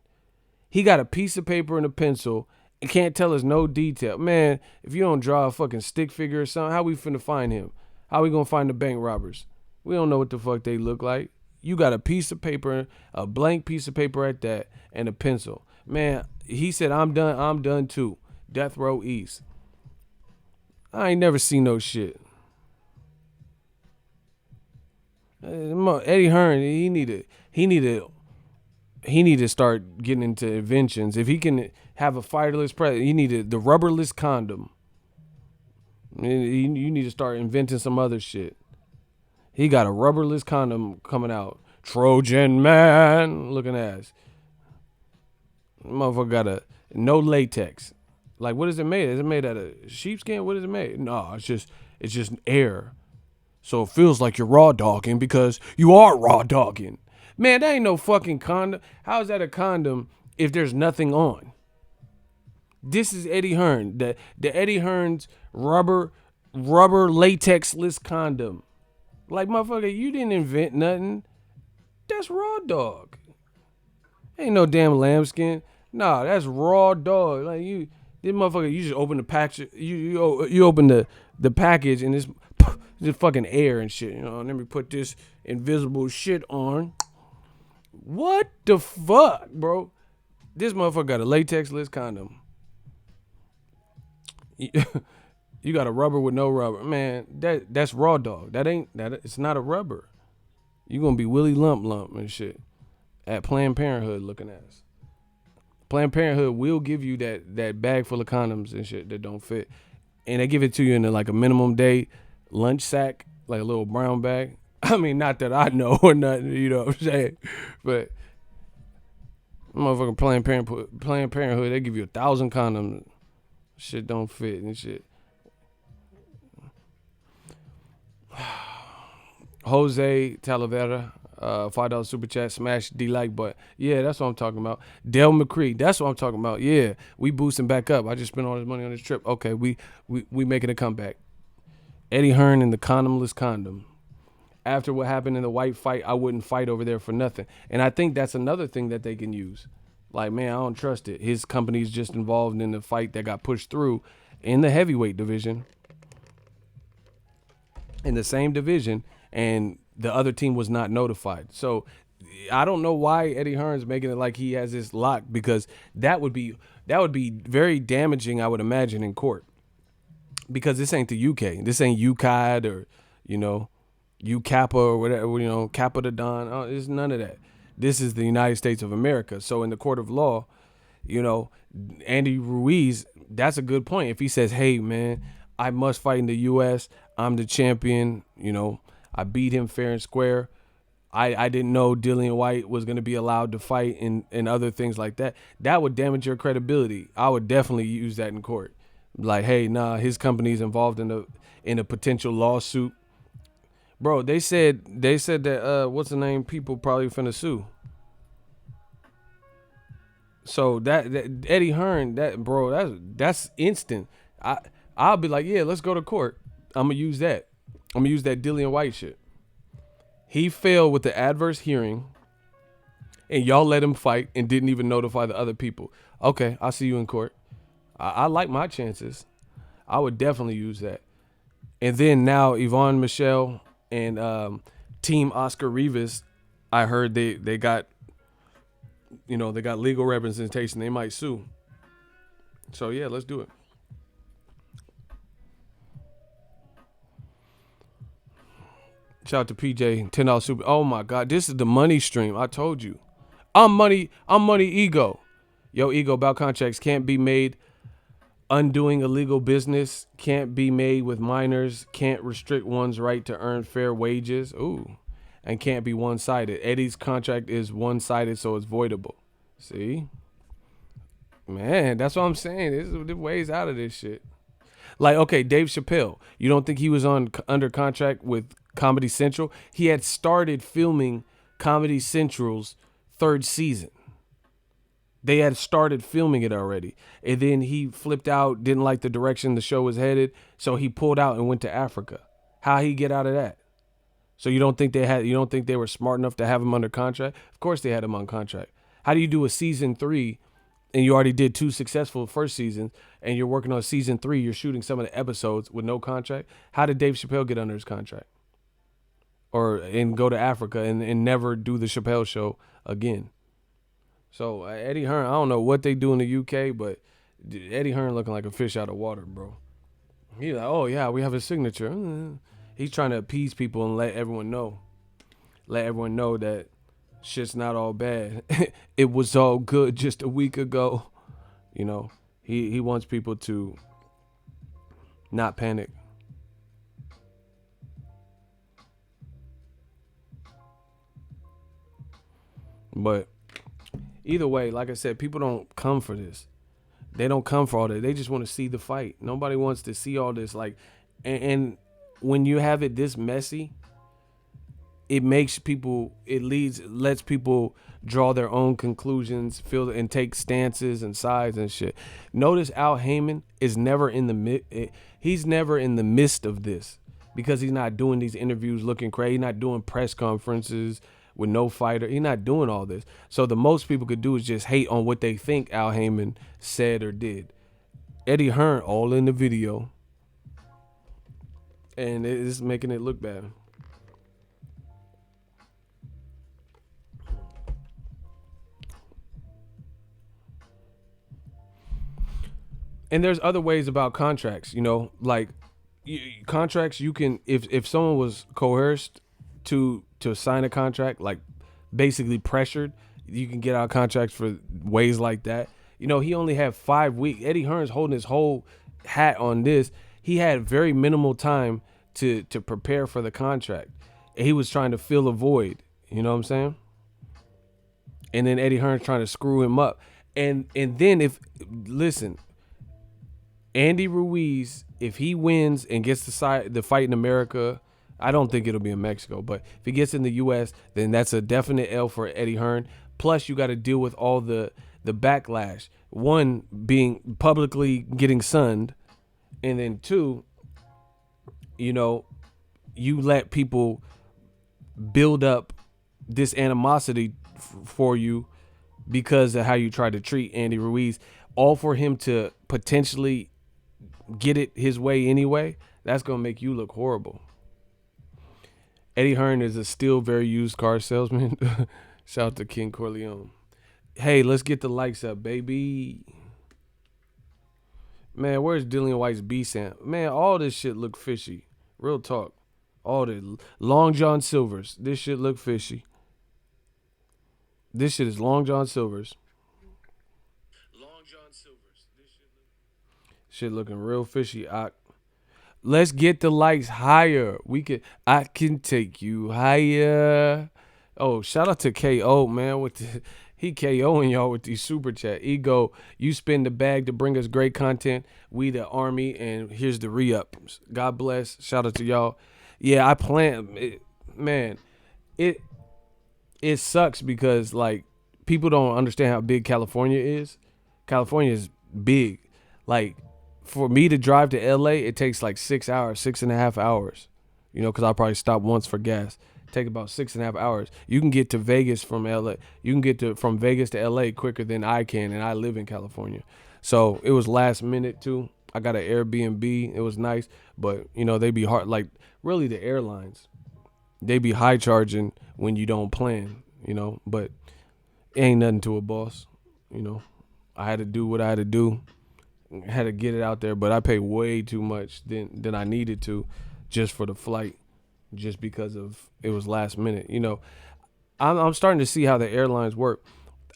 He got a piece of paper and a pencil and can't tell us no detail. Man, if you don't draw a fucking stick figure or something, how we finna find him? How we gonna find the bank robbers? We don't know what the fuck they look like. You got a piece of paper, a blank piece of paper at that, and a pencil. Man, he said, I'm done too. Death Row East. I ain't never seen no shit. Eddie Hearn, he need to start getting into inventions. If he can have a fighterless press, he needed the rubberless condom. You need to start inventing some other shit. He got a rubberless condom coming out. Trojan man looking ass. Motherfucker got a no latex. Like, what is it made? Is it made out of sheepskin? What is it made? No, it's just air. So it feels like you're raw dogging because you are raw dogging. Man, that ain't no fucking condom. How is that a condom if there's nothing on? This is Eddie Hearn. The Eddie Hearn's rubber latexless condom. Like, motherfucker, you didn't invent nothing. That's raw dog. Ain't no damn lambskin. Nah, that's raw dog. Like, this motherfucker, you just open the package. You open the package and it's just fucking air and shit. You know, let me put this invisible shit on. What the fuck, bro? This motherfucker got a latexless condom. You got a rubber with no rubber. Man, that's raw dog. It's not a rubber. You gonna be Willie Lump and shit at Planned Parenthood looking ass. Planned Parenthood will give you that bag full of condoms and shit that don't fit, and they give it to you in like a minimum day lunch sack, like a little brown bag. I mean, not that I know or nothing, you know what I'm saying, but motherfucking Planned Parenthood, they give you 1,000 condoms. Shit don't fit and shit. Jose Talavera, $5 super chat, smash the like button. Yeah, that's what I'm talking about. Del McCree, that's what I'm talking about. Yeah, we boosting back up. I just spent all this money on this trip. Okay, we making a comeback. Eddie Hearn and the condomless condom. After what happened in the white fight, I wouldn't fight over there for nothing. And I think that's another thing that they can use. Like, man, I don't trust it. His company's just involved in the fight that got pushed through in the heavyweight division, in the same division, and the other team was not notified. So I don't know why Eddie Hearn's making it like he has this lock, because that would be very damaging, I would imagine, in court. Because this ain't the UK. This ain't UCAD or, you know, UCAPA or whatever, you know, Kappa the Don. Oh, it's none of that. This is the United States of America. So in the court of law, you know, Andy Ruiz, that's a good point. If he says, hey, man, I must fight in the U.S., I'm the champion, you know, I beat him fair and square. I didn't know Dillian White was going to be allowed to fight and other things like that. That would damage your credibility. I would definitely use that in court. Like, hey, nah, his company's involved in a potential lawsuit. Bro, they said that what's the name? People probably finna sue. So that Eddie Hearn, that's instant. I'll be like, yeah, let's go to court. I'm gonna use that. I'm gonna use that Dillian White shit. He failed with the adverse hearing, and y'all let him fight and didn't even notify the other people. Okay, I'll see you in court. I like my chances. I would definitely use that. And then now Yvonne Michelle and Team Oscar Rivas, I heard they got, you know, they got legal representation. They might sue. So yeah, let's do it. Shout out to PJ, $10 super. Oh my God, this is the money stream. I told you. I'm money ego. Yo, ego about contracts can't be made undoing illegal business, can't be made with minors, can't restrict one's right to earn fair wages. Ooh. And can't be one-sided. Eddie's contract is one-sided, so it's voidable. See? Man, that's what I'm saying. There's ways out of this shit. Like, okay, Dave Chappelle. You don't think he was under contract with Comedy Central? He had started filming Comedy Central's third season. They had started filming it already. And then he flipped out, didn't like the direction the show was headed, so he pulled out and went to Africa. How he get out of that? So you don't think they were smart enough to have him under contract? Of course they had him on contract. How do you do a season 3 and you already did 2 successful first seasons and you're working on season 3, you're shooting some of the episodes with no contract? How did Dave Chappelle get under his contract? And go to Africa and never do the Chappelle show again? So Eddie Hearn, I don't know what they do in the UK, but Eddie Hearn looking like a fish out of water, bro. He's like, oh yeah, we have his signature. He's trying to appease people and let everyone know that shit's not all bad. It was all good just a week ago. You know, he wants people to not panic. But either way, like I said, people don't come for this. They don't come for all that. They just want to see the fight. Nobody wants to see all this. Like, and when you have it this messy, it lets people draw their own conclusions, feel and take stances and sides and shit. Notice Al Heyman is never he's never in the midst of this, because he's not doing these interviews looking crazy. He's not doing press conferences with no fighter. He's not doing all this. So the most people could do is just hate on what they think Al Heyman said or did. Eddie Hearn all in the video, and it's making it look bad. And there's other ways about contracts, you know, like contracts. You can, if someone was coerced to sign a contract, like basically pressured, you can get out contracts for ways like that. he only had 5 weeks. Eddie Hearns holding his whole hat on this. He had very minimal time to prepare for the contract. He was trying to fill a void. You know what I'm saying? And then Eddie Hearns trying to screw him up. And then listen, Andy Ruiz, if he wins and gets the fight in America, I don't think it'll be in Mexico, but if he gets in the U.S., then that's a definite L for Eddie Hearn. Plus, you got to deal with all the backlash. One, being publicly getting sunned, and then two, you let people build up this animosity for you because of how you try to treat Andy Ruiz, all for him to potentially get it his way anyway. That's going to make you look horrible. Eddie Hearn is a still very used car salesman. Shout out to King Corleone. Hey, let's get the likes up, baby. Man, where's Dillian White's B-Samp? Man, all this shit look fishy. Real talk. All the Long John Silvers. This shit look fishy. This shit is Long John Silvers. Long John Silvers. This shit looking real fishy. Let's get the likes higher. I can take you higher. Oh, shout out to KO, man. He KOing y'all with these super chat. Ego, you spin the bag to bring us great content. We the army, and here's the re-ups. God bless. Shout out to y'all. Yeah, I plan. It sucks because like people don't understand how big California is. California is big. Like, for me to drive to LA, it takes like 6 hours, 6.5 hours, because I'll probably stop once for gas. Take about 6.5 hours. You can get to Vegas from LA. You can get from Vegas to LA quicker than I can, and I live in California. So it was last minute too. I got an Airbnb. It was nice, but they be hard. Like, really, the airlines, they be high charging when you don't plan. But it ain't nothing to a boss. I had to do what I had to do. Had to get it out there, but I paid way too much than I needed to just for the flight, just because of it was last minute. I'm starting to see how the airlines work.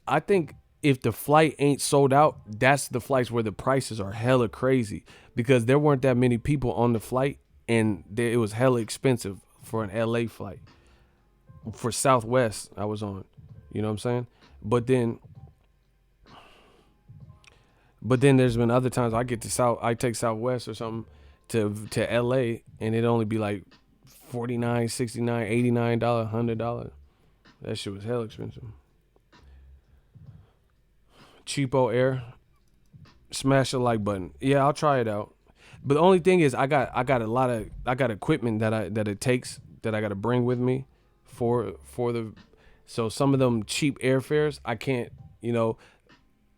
I think if the flight ain't sold out, that's the flights where the prices are hella crazy, because there weren't that many people on the flight, and it was hella expensive for an LA flight. For Southwest, I was on, you know what I'm saying? But then there's been other times I take Southwest or something to LA, and it only be like $49, $69, $89, $100. That shit was hell expensive. Cheapo Air. Smash the like button. Yeah, I'll try it out. But the only thing is I got equipment that it takes that I got to bring with me for so some of them cheap airfares I can't,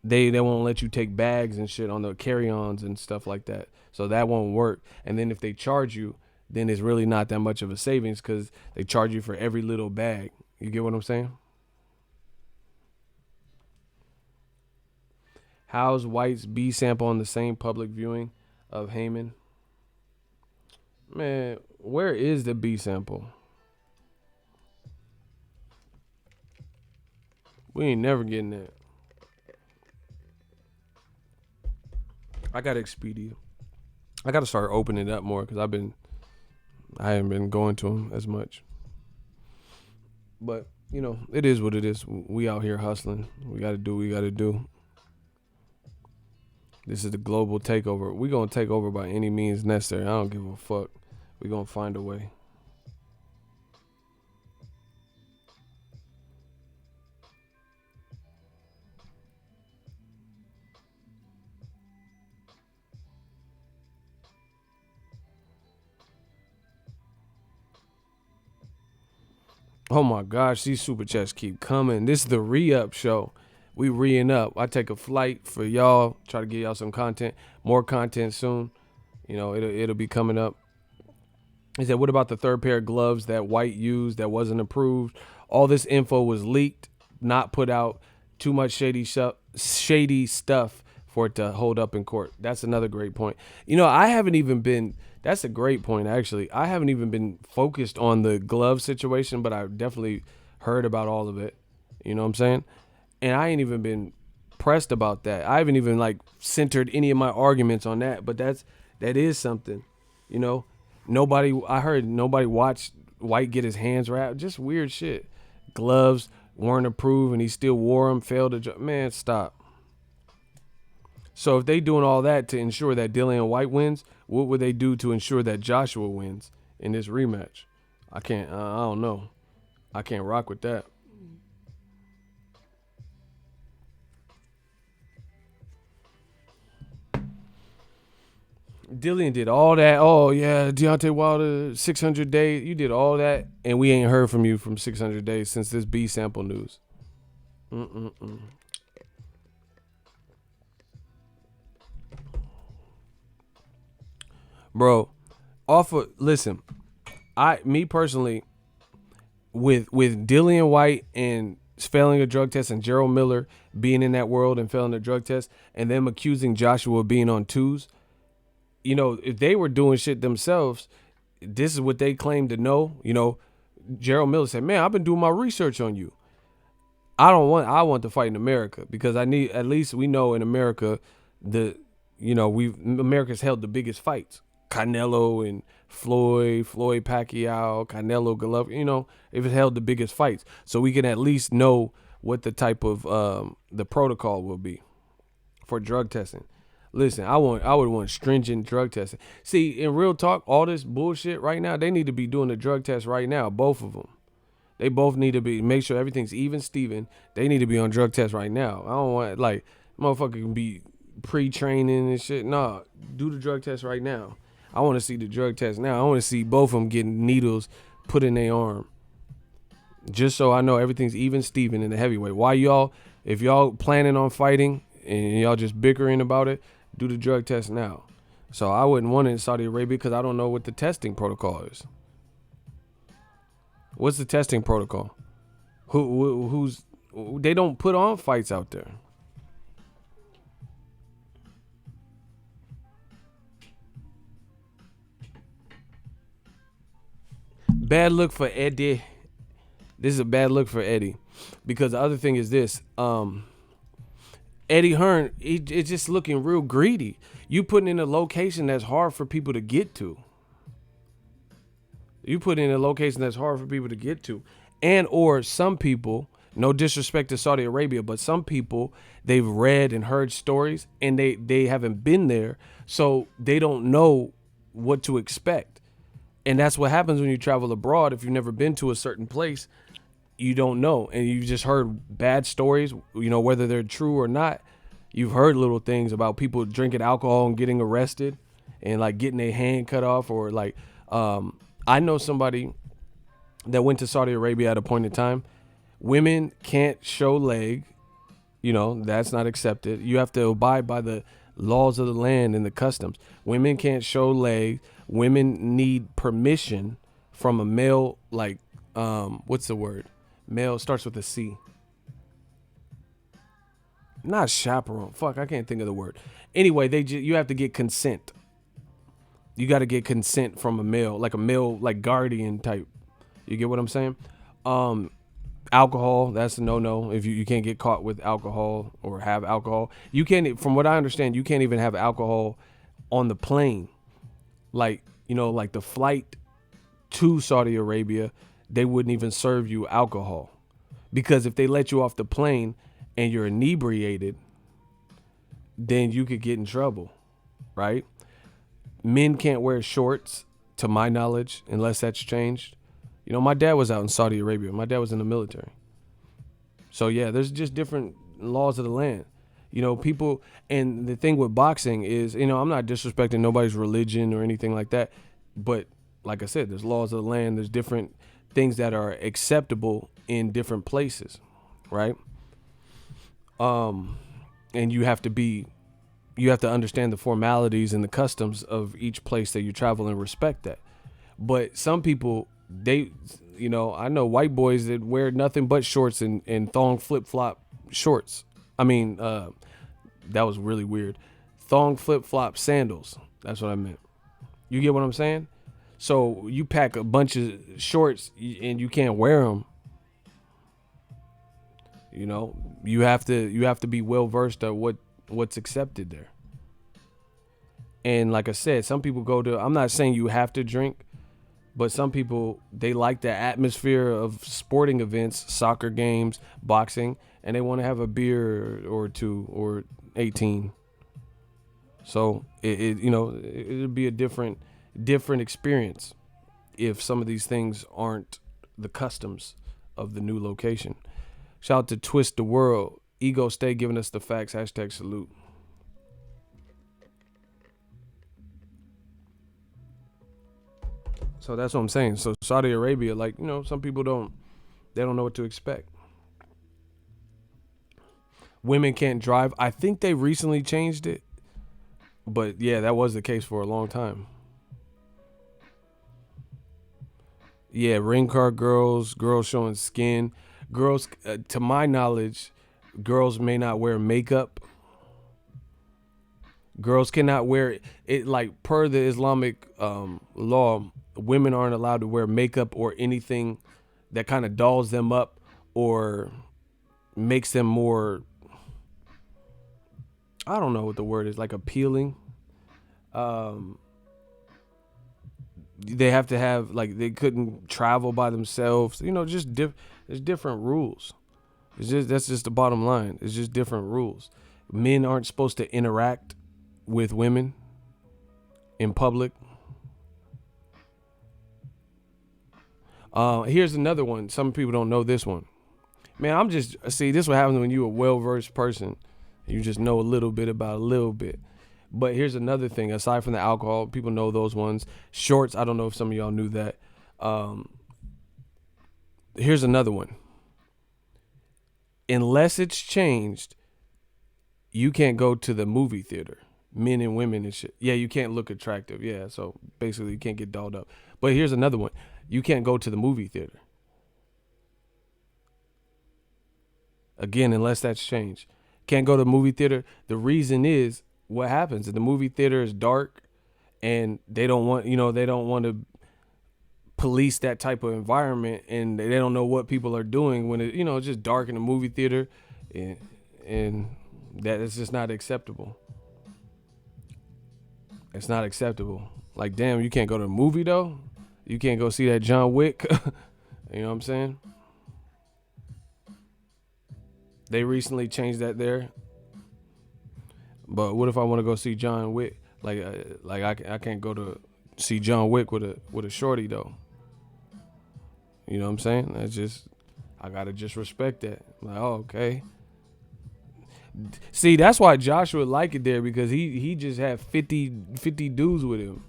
they won't let you take bags and shit on the carry-ons and stuff like that. So that won't work. And then if they charge you, then it's really not that much of a savings because they charge you for every little bag. You get what I'm saying? How's White's B sample on the same public viewing of Heyman? Man, where is the B sample? We ain't never getting that. I got Expedia. I got to start opening it up more because I haven't been going to them as much. But, it is what it is. We out here hustling. We got to do what we got to do. This is the global takeover. We going to take over by any means necessary. I don't give a fuck. We going to find a way. Oh my gosh, these super chats keep coming. This is the re-up show. We re-ing up. I take a flight for y'all. Try to get y'all some content. More content soon. It'll be coming up. He said, what about the third pair of gloves that White used that wasn't approved? All this info was leaked, not put out. Too much shady stuff for it to hold up in court. That's another great point. I haven't even been... That's a great point, actually. I haven't even been focused on the glove situation, but I've definitely heard about all of it. You know what I'm saying? And I ain't even been pressed about that. I haven't even like centered any of my arguments on that, but that is something, you know. I heard nobody watched White get his hands wrapped. Just weird shit. Gloves weren't approved and he still wore them. Failed to man, stop. So if they doing all that to ensure that Dillian White wins, what would they do to ensure that Joshua wins in this rematch? I don't know. I can't rock with that. Dillian did all that. Oh, yeah, Deontay Wilder, 600 days. You did all that, and we ain't heard from you from 600 days since this B sample news. Bro, listen, me personally, with Dillian White and failing a drug test and Gerald Miller being in that world and failing a drug test and them accusing Joshua of being on twos, you know, if they were doing shit themselves, this is what they claim to know. You know, Gerald Miller said, man, I've been doing my research on you. I want to fight in America because at least we know in America, America's held the biggest fights. Canelo and Floyd Pacquiao, Canelo Golovkin, you know, it held the biggest fights. So we can at least know what the type of the protocol will be for drug testing. Listen, I would want stringent drug testing. See, in real talk, all this bullshit right now, they need to be doing the drug test right now, both of them. They both need to make sure everything's even Steven. They need to be on drug tests right now. I don't want, like, motherfucker can be pre-training and shit. Nah, do the drug test right now. I want to see the drug test now. I want to see both of them getting needles put in their arm. Just so I know everything's even Steven in the heavyweight. If y'all planning on fighting and y'all just bickering about it, do the drug test now. So I wouldn't want it in Saudi Arabia because I don't know what the testing protocol is. What's the testing protocol? They don't put on fights out there. Bad look for Eddie. This is a bad look for Eddie because the other thing is this. Eddie Hearn, it's just looking real greedy. You putting in a location that's hard for people to get to. And or some people, no disrespect to Saudi Arabia, but some people, they've read and heard stories and they haven't been there, so they don't know what to expect. And that's what happens when you travel abroad. If you've never been to a certain place, you don't know. And you just heard bad stories, you know, whether they're true or not. You've heard little things about people drinking alcohol and getting arrested and like getting their hand cut off, or like, I know somebody that went to Saudi Arabia at a point in time. Women can't show leg. You know, that's not accepted. You have to abide by the laws of the land and the customs. Women can't show leg. Women need permission from a male, like, what's the word? Male starts with a C. Not chaperone. Fuck, I can't think of the word. Anyway, you have to get consent. You got to get consent from a male, like guardian type. You get what I'm saying? Alcohol, that's a no-no. If you can't get caught with alcohol or have alcohol. You can't, from what I understand, you can't even have alcohol on the plane. Like, you know, like the flight to Saudi Arabia, they wouldn't even serve you alcohol. Because if they let you off the plane and you're inebriated, then you could get in trouble, right? Men can't wear shorts, to my knowledge, unless that's changed. You know, my dad was out in Saudi Arabia. My dad was in the military. So, yeah, there's just different laws of the land. You know, people, and the thing with boxing is, you know, I'm not disrespecting nobody's religion or anything like that. But like I said, there's laws of the land. There's different things that are acceptable in different places, right? And you have to understand the formalities and the customs of each place that you travel and respect that. But some people, you know, I know white boys that wear nothing but shorts and thong flip-flop shorts. I mean, that was really weird. Thong flip-flop sandals. That's what I meant. You get what I'm saying? So you pack a bunch of shorts and you can't wear them. You know, you have to be well versed at what's accepted there. And like I said, some people go to, I'm not saying you have to drink, but some people, they like the atmosphere of sporting events, soccer games, boxing, and they want to have a beer or two or 18. So it'll be a different experience if some of these things aren't the customs of the new location. Shout out to Twist the World. Ego stay giving us the facts. Hashtag salute. So that's what I'm saying. So Saudi Arabia, like, some people don't know what to expect. Women can't drive. I think they recently changed it. But yeah, that was the case for a long time. Yeah, ring car girls showing skin. Girls, to my knowledge, girls may not wear makeup. Girls cannot wear it, like per the Islamic law. Women aren't allowed to wear makeup or anything that kind of dolls them up or makes them more, I don't know what the word is, like appealing. They have to have, like, they couldn't travel by themselves. There's different rules. That's just the bottom line. It's just different rules. Men aren't supposed to interact with women in public. Here's another one. Some people don't know this one. Man, this is what happens when you're a well-versed person. You just know a little bit about a little bit. But here's another thing. Aside from the alcohol, people know those ones. Shorts, I don't know if some of y'all knew that. Here's another one. Unless it's changed, you can't go to the movie theater. Men and women and shit. Yeah, you can't look attractive. Yeah, so basically you can't get dolled up. But here's another one. You can't go to the movie theater. Again, unless that's changed. Can't go to the movie theater. The reason is, what happens if the movie theater is dark and they don't want to police that type of environment, and they don't know what people are doing when it's just dark in the movie theater, and that is just not acceptable. It's not acceptable. Like, damn, you can't go to a movie though? You can't go see that John Wick? You know what I'm saying? They recently changed that there. But what if I want to go see John Wick? I can't go to see John Wick with a shorty though. You know what I'm saying? I gotta just respect that. Like, oh, okay. See, that's why Joshua like it there, because he just had 50 dudes with him,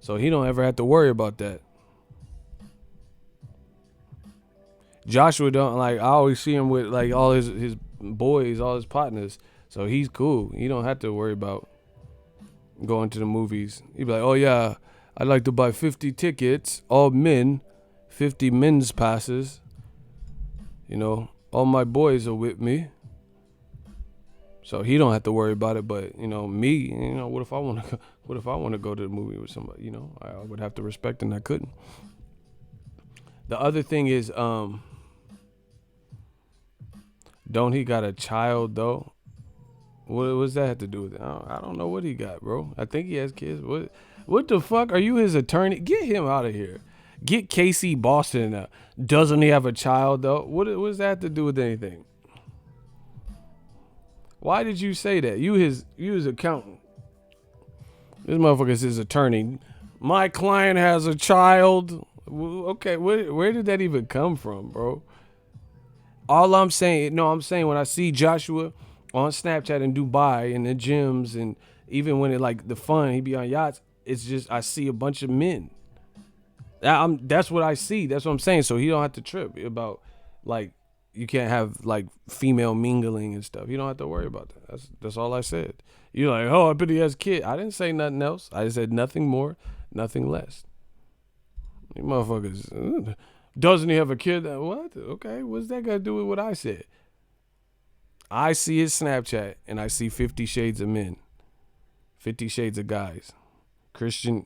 so he don't ever have to worry about that. Joshua don't, like, I always see him with like all his boys, all his partners. So he's cool. He don't have to worry about going to the movies. He'd be like, oh yeah, I'd like to buy 50 tickets, all men, 50 men's passes. All my boys are with me. So he don't have to worry about it. But, me, what if I want to go to the movie with somebody? I would have to respect, and I couldn't. The other thing is, don't he got a child though? What does that have to do with it? I don't know what he got, bro. I think he has kids. What the fuck? Are you his attorney? Get him out of here. Get Casey Boston out. Doesn't he have a child though? What does that have to do with anything? Why did you say that? You his accountant. This motherfucker's his attorney. My client has a child. Okay, where did that even come from, bro? All I'm saying when I see Joshua on Snapchat in Dubai and the gyms, and even when it like the fun, he be on yachts, it's just I see a bunch of men. That's what I see. That's what I'm saying. So he don't have to trip about, like, you can't have like female mingling and stuff. You don't have to worry about that. That's all I said. You're like, oh, I bet he has a kid. I didn't say nothing else. I said nothing more, nothing less. You motherfuckers, doesn't he have a kid? What? Okay, what's that got to do with what I said? I see his Snapchat and I see 50 Shades of Men, 50 Shades of Guys, Christian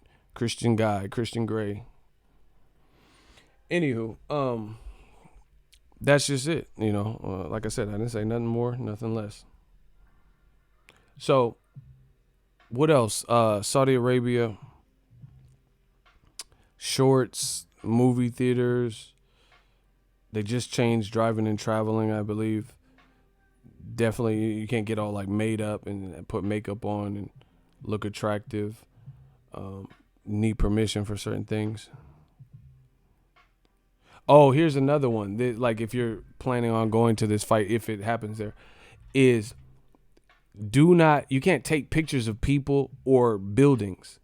guy, Christian Grey. Anywho, That's just it. Like I said, I didn't say nothing more, nothing less. So, what else? Saudi Arabia, shorts, movie theaters. They just changed driving and traveling, I believe. Definitely, you can't get all like made up and put makeup on and look attractive. Need permission for certain things. Oh, here's another one. Like, if you're planning on going to this fight, if it happens there, is you can't take pictures of people or buildings.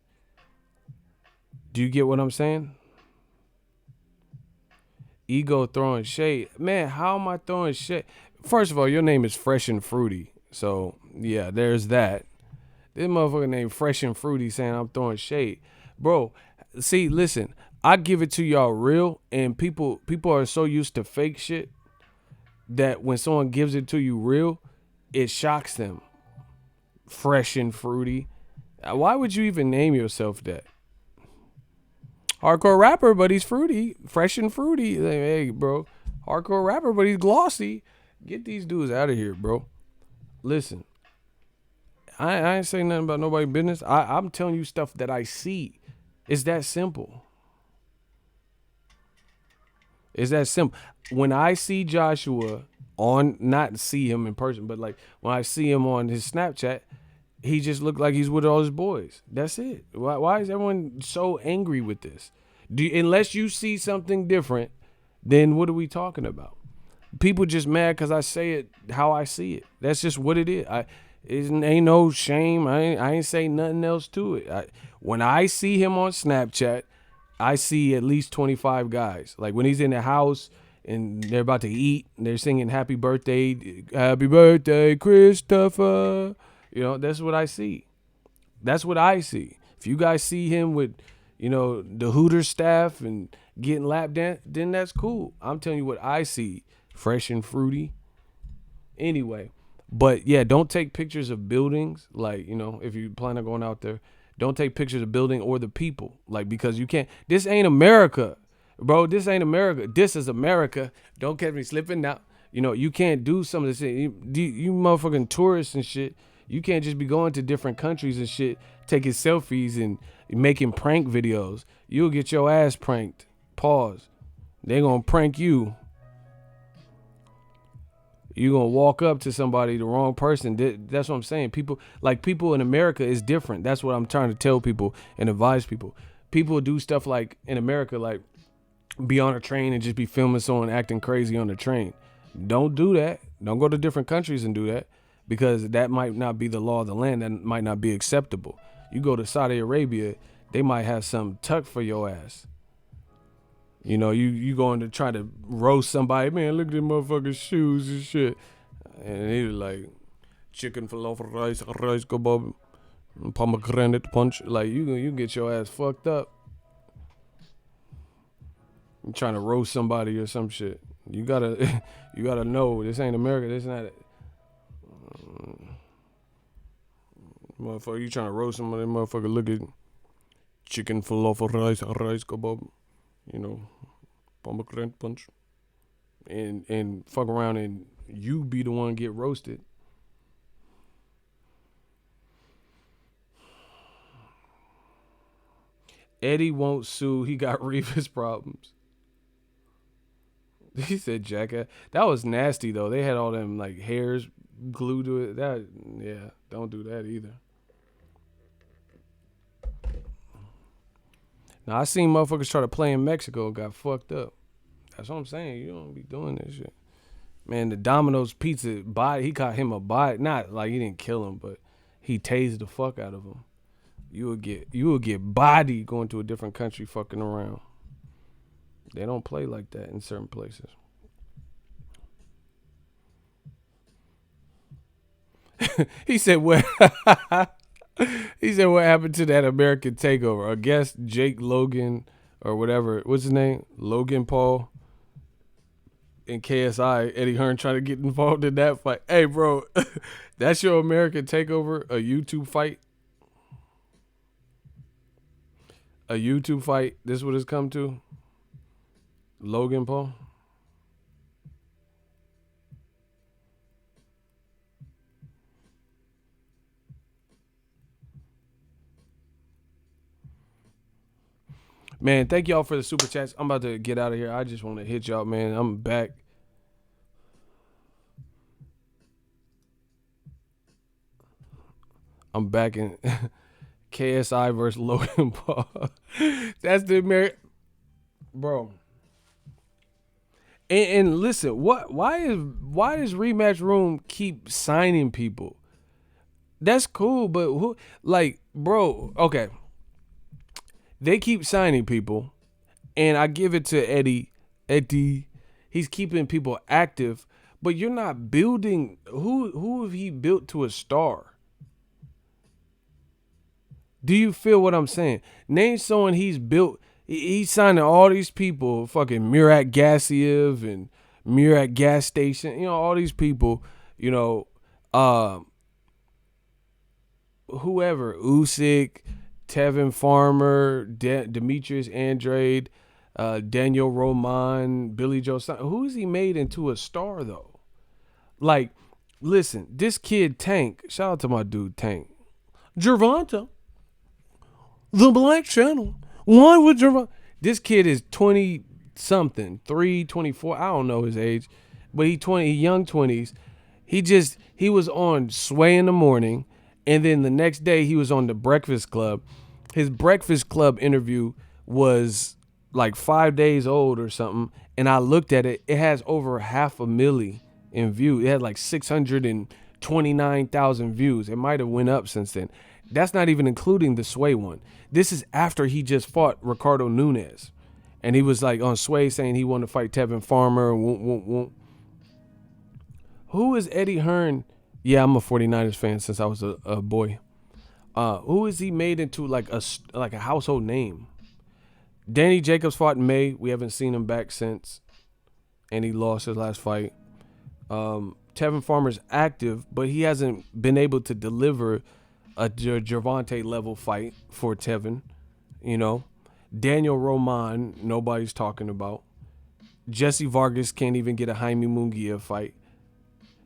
Do you get what I'm saying? Ego throwing shade. Man, how am I throwing shade? First of all, your name is Fresh and Fruity. So, yeah, there's that. This motherfucker named Fresh and Fruity saying I'm throwing shade. Bro, see, listen, I give it to y'all real, and people are so used to fake shit that when someone gives it to you real, it shocks them. Fresh and Fruity. Why would you even name yourself that? Hardcore rapper, but he's fruity. Fresh and fruity. Like, hey, bro. Hardcore rapper, but he's glossy. Get these dudes out of here, bro. Listen, I ain't saying nothing about nobody's business. I'm telling you stuff that I see. It's that simple. It's that simple. When I see Joshua not see him in person, but like when I see him on his Snapchat, he just looked like he's with all his boys. That's it. Why is everyone so angry with this? Unless you see something different, then what are we talking about? People just mad because I say it how I see it. That's just what it is. It ain't no shame. I ain't say nothing else to it. When I see him on Snapchat, I see at least 25 guys. Like when he's in the house and they're about to eat and they're singing happy birthday, Christopher. That's what I see. That's what I see. If you guys see him with, the Hooters staff and getting lap dance, then that's cool. I'm telling you what I see. Fresh and fruity. Anyway, but yeah, don't take pictures of buildings. Like, if you plan on going out there, don't take pictures of building or the people. Like, because you can't. This ain't America, bro. This ain't America. This is America. Don't catch me slipping now. You can't do some of this shit. You motherfucking tourists and shit. You can't just be going to different countries and shit, taking selfies and making prank videos. You'll get your ass pranked. Pause. They gonna prank you. You gonna walk up to somebody, the wrong person. That's what I'm saying. People in America is different. That's what I'm trying to tell people and advise people. People do stuff like in America, like be on a train and just be filming someone acting crazy on the train. Don't do that. Don't go to different countries and do that. Because that might not be the law of the land. That might not be acceptable. You go to Saudi Arabia, they might have some tuck for your ass. You going to try to roast somebody. Man, look at them motherfucking shoes and shit. And he was like, chicken falafel rice kebab, pomegranate punch. Like, you get your ass fucked up. You trying to roast somebody or some shit. You gotta know this ain't America. This not. Motherfucker, you trying to roast somebody? Motherfucker, look at chicken falafel rice kebab, pomegranate punch, and fuck around and you be the one get roasted. Eddie won't sue. He got Revis problems. He said jackass. That was nasty though. They had all them like hairs glued to it. Don't do that either. Now I seen motherfuckers try to play in Mexico and got fucked up. That's what I'm saying. You don't be doing this shit. Man, the Domino's pizza body, he caught him a body. Not like he didn't kill him, but he tased the fuck out of him. You will get bodied going to a different country fucking around. They don't play like that in certain places. He said what? He said what happened to that American Takeover? I guess Jake Logan or whatever. What's his name? Logan Paul and KSI. Eddie Hearn trying to get involved in that fight. Hey, bro, that's your American Takeover? A YouTube fight? A YouTube fight? This what it's come to? Logan Paul? Man, thank y'all for the super chats. I'm about to get out of here. I just want to hit y'all, man. I'm back. I'm back in KSI versus Logan Paul. That's the American, bro. And listen, why does Rematch Room keep signing people? That's cool, but who, like, bro, okay. They keep signing people, and I give it to Eddie. Eddie, he's keeping people active, but you're not building. Who have he built to a star? Do you feel what I'm saying? Name someone he's built. He's signing all these people, fucking Murat Gassiev and Murat Gas Station. You know, all these people. You know, whoever, Usyk, Tevin Farmer, Demetrius Andrade, Daniel Roman, Billy Joe. Who is he made into a star though? Like, listen, this kid Tank. Shout out to my dude Tank. Gervonta, the Black Channel. Why would Gervonta? This kid is 20 something, 24. I don't know his age, but he young 20s. He was on Sway in the morning. And then the next day he was on the Breakfast Club. His Breakfast Club interview was like 5 days old or something. And I looked at it. It has over 500,000 in views. It had like 629,000 views. It might have went up since then. That's not even including the Sway one. This is after he just fought Ricardo Nunes. And he was like on Sway saying he wanted to fight Tevin Farmer. Who is Eddie Hearn? Yeah, I'm a 49ers fan since I was a boy. Who is he made into like a household name? Danny Jacobs fought in May. We haven't seen him back since, and he lost his last fight. Tevin Farmer's active, but he hasn't been able to deliver a Gervonta level fight for Tevin. You know, Daniel Roman, nobody's talking about. Jesse Vargas can't even get a Jaime Munguia fight.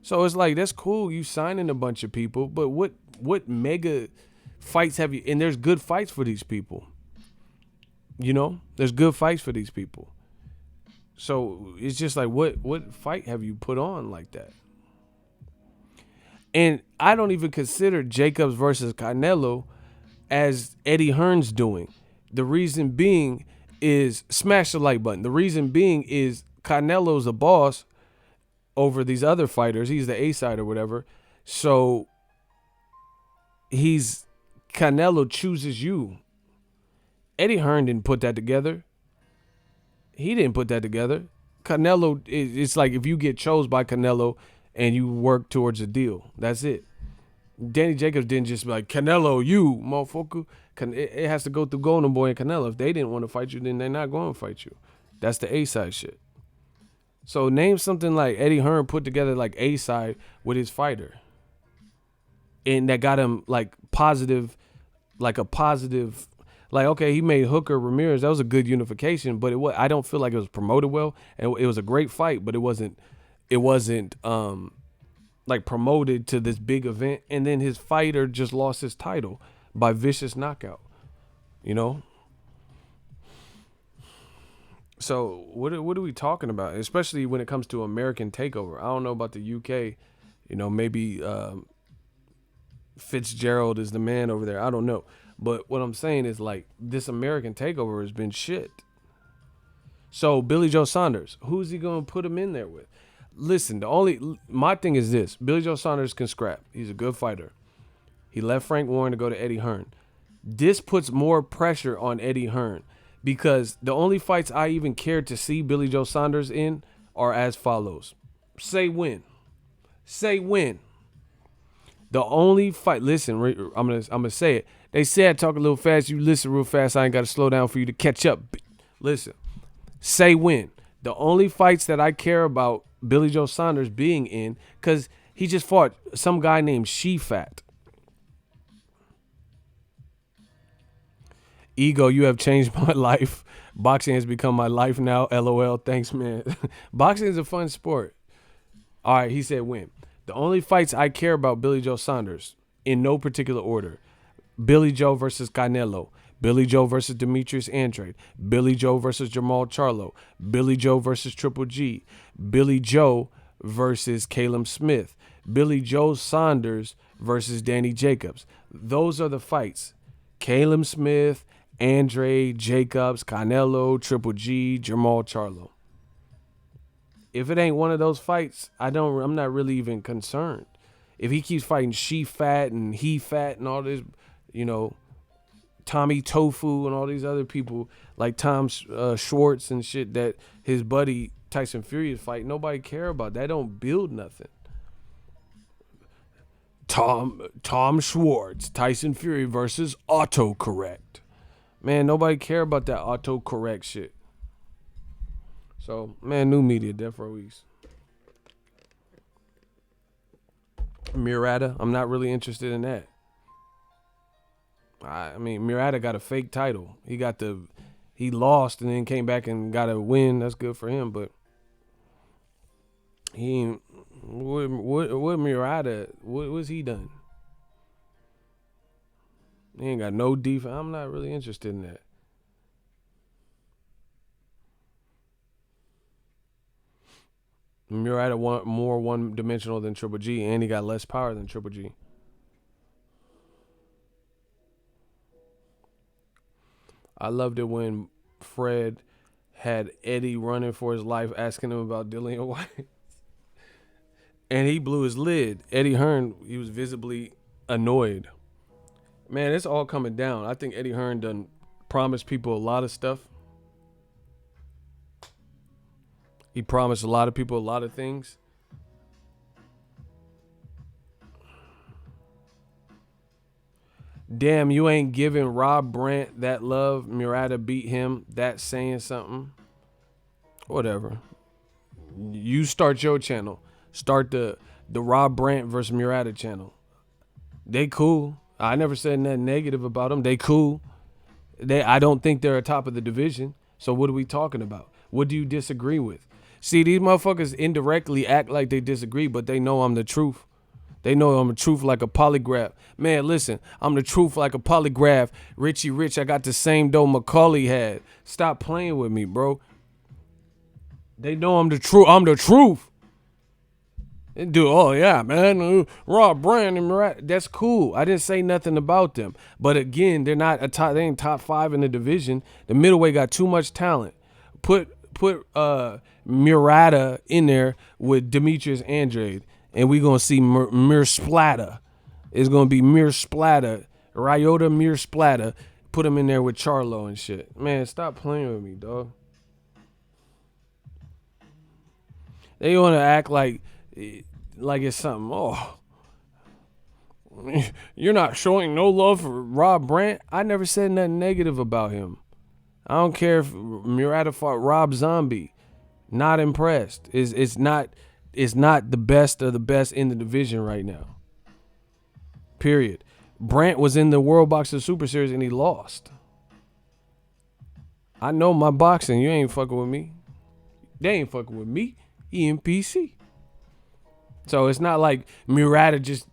So it's like, that's cool, you signing a bunch of people, but what mega fights have you? And there's good fights for these people. You know, there's good fights for these people. So it's just like, what fight have you put on like that? And I don't even consider Jacobs versus Canelo as Eddie Hearn's doing. The reason being is, smash the like button. The reason being is Canelo's a boss over these other fighters. He's the A-side or whatever. So Canelo chooses you. Eddie Hearn didn't put that together. He didn't put that together. Canelo, it's like if you get chose by Canelo and you work towards a deal. That's it. Danny Jacobs didn't just be like, Canelo, you, motherfucker. It has to go through Golden Boy and Canelo. If they didn't want to fight you, then they're not going to fight you. That's the A-side shit. So name something like Eddie Hearn put together like A-side with his fighter. And that got him like positive, like okay, he made Hooker Ramirez. That was a good unification, but I don't feel like it was promoted well. And it was a great fight, but it wasn't like promoted to this big event. And then his fighter just lost his title by vicious knockout, you know? So what are we talking about? Especially when it comes to American takeover. I don't know about the UK. You know, maybe Fitzgerald is the man over there. I don't know. But what I'm saying is, like, this American takeover has been shit. So Billy Joe Saunders, who's he going to put him in there with? Listen, my thing is this. Billy Joe Saunders can scrap. He's a good fighter. He left Frank Warren to go to Eddie Hearn. This puts more pressure on Eddie Hearn. Because the only fights I even care to see Billy Joe Saunders in are as follows. Say when. The only fight, listen, I'm gonna say it. They say I talk a little fast, you listen real fast, I ain't gotta slow down for you to catch up. Listen. Say when. The only fights that I care about Billy Joe Saunders being in, because he just fought some guy named Shefat. Ego, you have changed my life. Boxing has become my life now. LOL. Thanks, man. Boxing is a fun sport. All right, he said win. The only fights I care about Billy Joe Saunders, in no particular order. Billy Joe versus Canelo. Billy Joe versus Demetrius Andrade. Billy Joe versus Jamal Charlo. Billy Joe versus Triple G. Billy Joe versus Caleb Smith. Billy Joe Saunders versus Danny Jacobs. Those are the fights. Caleb Smith, Andrade, Jacobs, Canelo, Triple G, Jamal Charlo. If it ain't one of those fights, I'm not really even concerned. If he keeps fighting She Fat and He Fat and all this, Tommy Tofu and all these other people like Tom Schwartz and shit that his buddy Tyson Fury is fighting, nobody care about. That don't build nothing. Tom Schwartz, Tyson Fury versus autocorrect. Man, nobody care about that autocorrect shit. So, man, new media, Death Ruiz. Murata, I'm not really interested in that. I mean, Murata got a fake title. He lost and then came back and got a win. That's good for him, but he ain't, what Murata, what's he done? He ain't got no defense. I'm not really interested in that. Murata more one-dimensional than Triple G, and he got less power than Triple G. I loved it when Fred had Eddie running for his life, asking him about Dillian White. And he blew his lid. Eddie Hearn, he was visibly annoyed. Man, it's all coming down. I think Eddie Hearn done promised people a lot of stuff. He promised a lot of people a lot of things. Damn, you ain't giving Rob Brandt that love. Murata beat him. That's saying something. Whatever. You start your channel. Start the Rob Brandt versus Murata channel. They cool. I never said nothing negative about them. They cool. I don't think they're atop of the division. So what are we talking about? What do you disagree with? See, these motherfuckers indirectly act like they disagree, but they know I'm the truth. They know I'm the truth like a polygraph. Man, listen, I'm the truth like a polygraph. Richie Rich, I got the same dough Macaulay had. Stop playing with me, bro. They know I'm the truth. I'm the truth. And oh yeah, man, Rob Brandt and Murata, that's cool. I didn't say nothing about them. But again, they ain't top 5 in the division. The middleweight got too much talent. Put Murata in there with Demetrius Andrade, and we gonna see Mir Splatter. It's gonna be Mir Splatter, Ryota Mir Splatter. Put him in there with Charlo and shit. Man, stop playing with me, dog. They wanna act like it's something. Oh, you're not showing no love for Rob Brandt. I never said nothing negative about him. I don't care if Murata fought Rob Zombie. Not impressed. It's not the best of the best in the division right now. Period. Brandt was in the World Boxing Super Series and he lost. I know my boxing. You ain't fucking with me. They ain't fucking with me. EMPC. So it's not like Murata just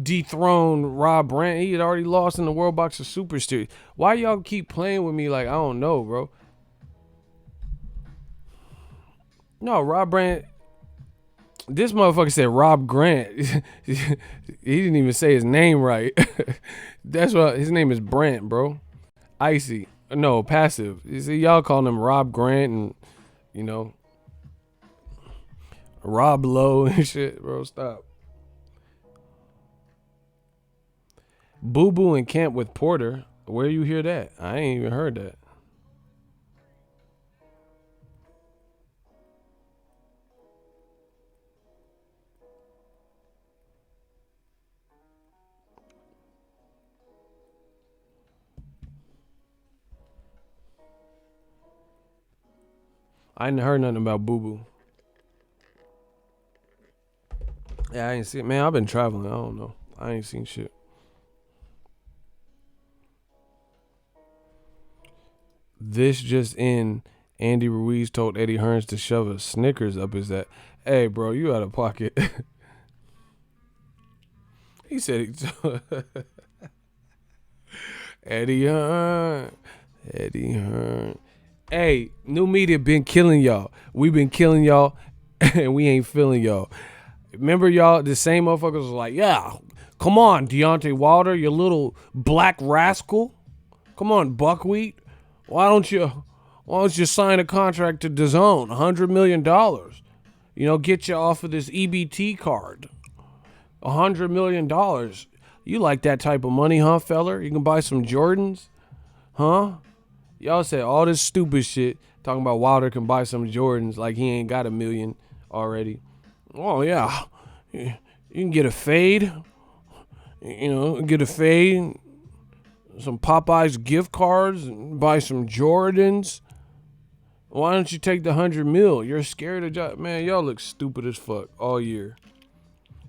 dethroned Rob Brandt. He had already lost in the World Boxing Super Series. Why y'all keep playing with me like I don't know, bro? No, Rob Brandt. This motherfucker said Rob Grant. He didn't even say his name right. That's what his name is, Brandt, bro. Icy. No, passive. You see, y'all calling him Rob Grant and Rob Lowe and shit, bro. Stop. Boo Boo in camp with Porter. Where you hear that? I ain't even heard that. I ain't heard nothing about Boo Boo. Yeah, I ain't seen. Man, I've been traveling. I don't know. I ain't seen shit. This just in. Andy Ruiz told Eddie Hearns to shove a Snickers up his ass. Hey, bro, you out of pocket. He said Eddie Hearn. Eddie Hearn. Hey, new media been killing y'all. We been killing y'all, and we ain't feeling y'all. Remember y'all, the same motherfuckers was like, yeah, come on, Deontay Wilder, you little black rascal. Come on, Buckwheat. Why don't you sign a contract to DAZN, $100 million? You know, get you off of this EBT card. $100 million. You like that type of money, huh, feller? You can buy some Jordans, huh? Y'all said all this stupid shit talking about Wilder can buy some Jordans like he ain't got $1 million already. Oh yeah, you can get a fade. You know, get a fade, some Popeyes gift cards, and buy some Jordans. Why don't you take the $100 million? You're scared of Joshua. Man, y'all look stupid as fuck all year.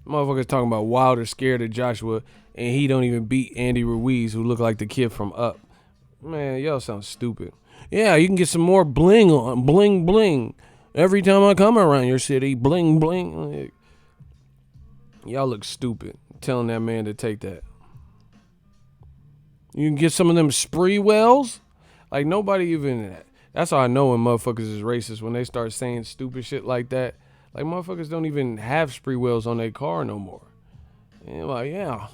Motherfuckers talking about Wilder scared of Joshua, and he don't even beat Andy Ruiz, who look like the kid from Up. Man, y'all sound stupid. Yeah, you can get some more bling on. Bling, bling. Every time I come around your city, bling, bling. Y'all look stupid telling that man to take that. You can get some of them spree wells. Like, nobody even... That's how I know when motherfuckers is racist, when they start saying stupid shit like that. Like, motherfuckers don't even have spree wells on their car no more. And like, yeah,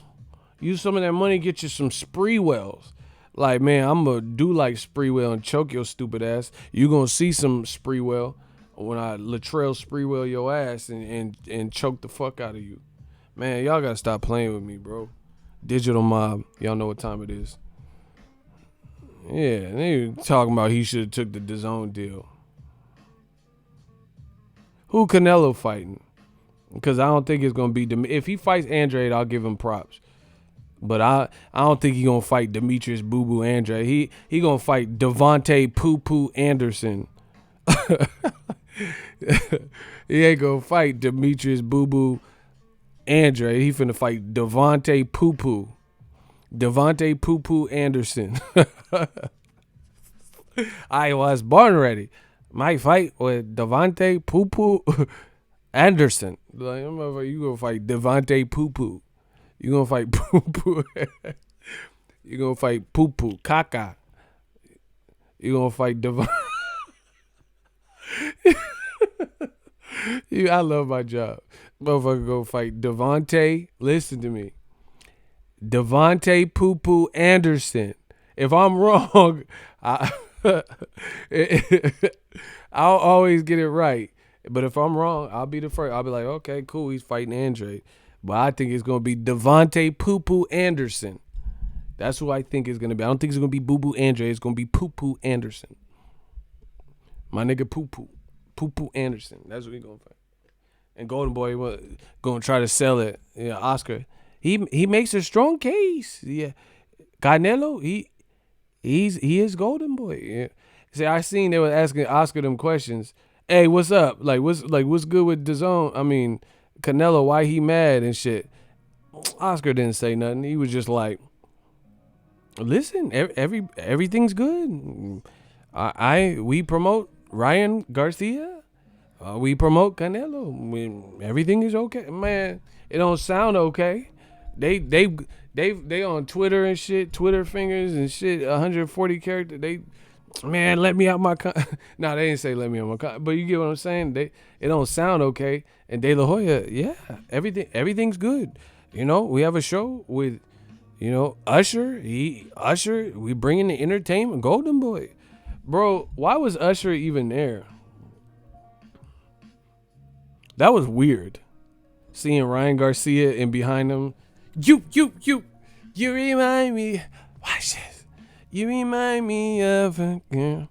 use some of that money, get you some spree wells. Like, man, I'm going to do like Spreewell and choke your stupid ass. You going to see some Spreewell when I Latrell Spreewell your ass and choke the fuck out of you. Man, y'all got to stop playing with me, bro. Digital Mob. Y'all know what time it is. Yeah, they talking about he should have took the DAZN deal. Who Canelo fighting? Because I don't think it's going to be... If he fights Andrade, I'll give him props. But I don't think he gonna fight Demetrius Boo Boo Andrade. He gonna fight Devontae Poo Poo Anderson. He ain't gonna fight Demetrius Boo Boo Andrade. He finna fight Devontae Poo Poo. Devontae Poo Poo Anderson. I was born ready. My fight with Devontae Poo Poo Anderson. Like, you gonna fight Devontae Poo Poo. You gonna fight Poo Poo. You gonna fight Poo Poo Caca. You gonna fight Devon. I love my job. Motherfucker go fight Devontae. Listen to me. Devontae Poo Poo Anderson. If I'm wrong, I'll always get it right. But if I'm wrong, I'll be the first. I'll be like, okay, cool. He's fighting Andrade. But I think it's going to be Devontae Poo Poo Anderson. That's who I think it's going to be. I don't think it's going to be Boo Boo Andrade. It's going to be Poo Poo Anderson. My nigga Poo Poo. Poo Poo Anderson. That's what he's going to fight. And Golden Boy going to try to sell it. Yeah, Oscar. He makes a strong case. Yeah. Canelo, he is Golden Boy. Yeah. See, I seen they were asking Oscar them questions. Hey, what's up? What's good with DAZN? I mean, Canelo, why he mad and shit? Oscar didn't say nothing. He was just like, listen, everything's good. We promote Ryan Garcia. We promote Canelo. Everything is okay, man. It don't sound okay. They on Twitter and shit, Twitter fingers and shit, 140 characters. Man, let me out my No, they didn't say let me out my but you get what I'm saying? It don't sound okay. And De La Hoya, yeah, everything's good. You know, we have a show with, you know, Usher. We bringing the entertainment. Golden Boy. Bro, why was Usher even there? That was weird. Seeing Ryan Garcia and behind him, you remind me. Watch this. You remind me of a girl.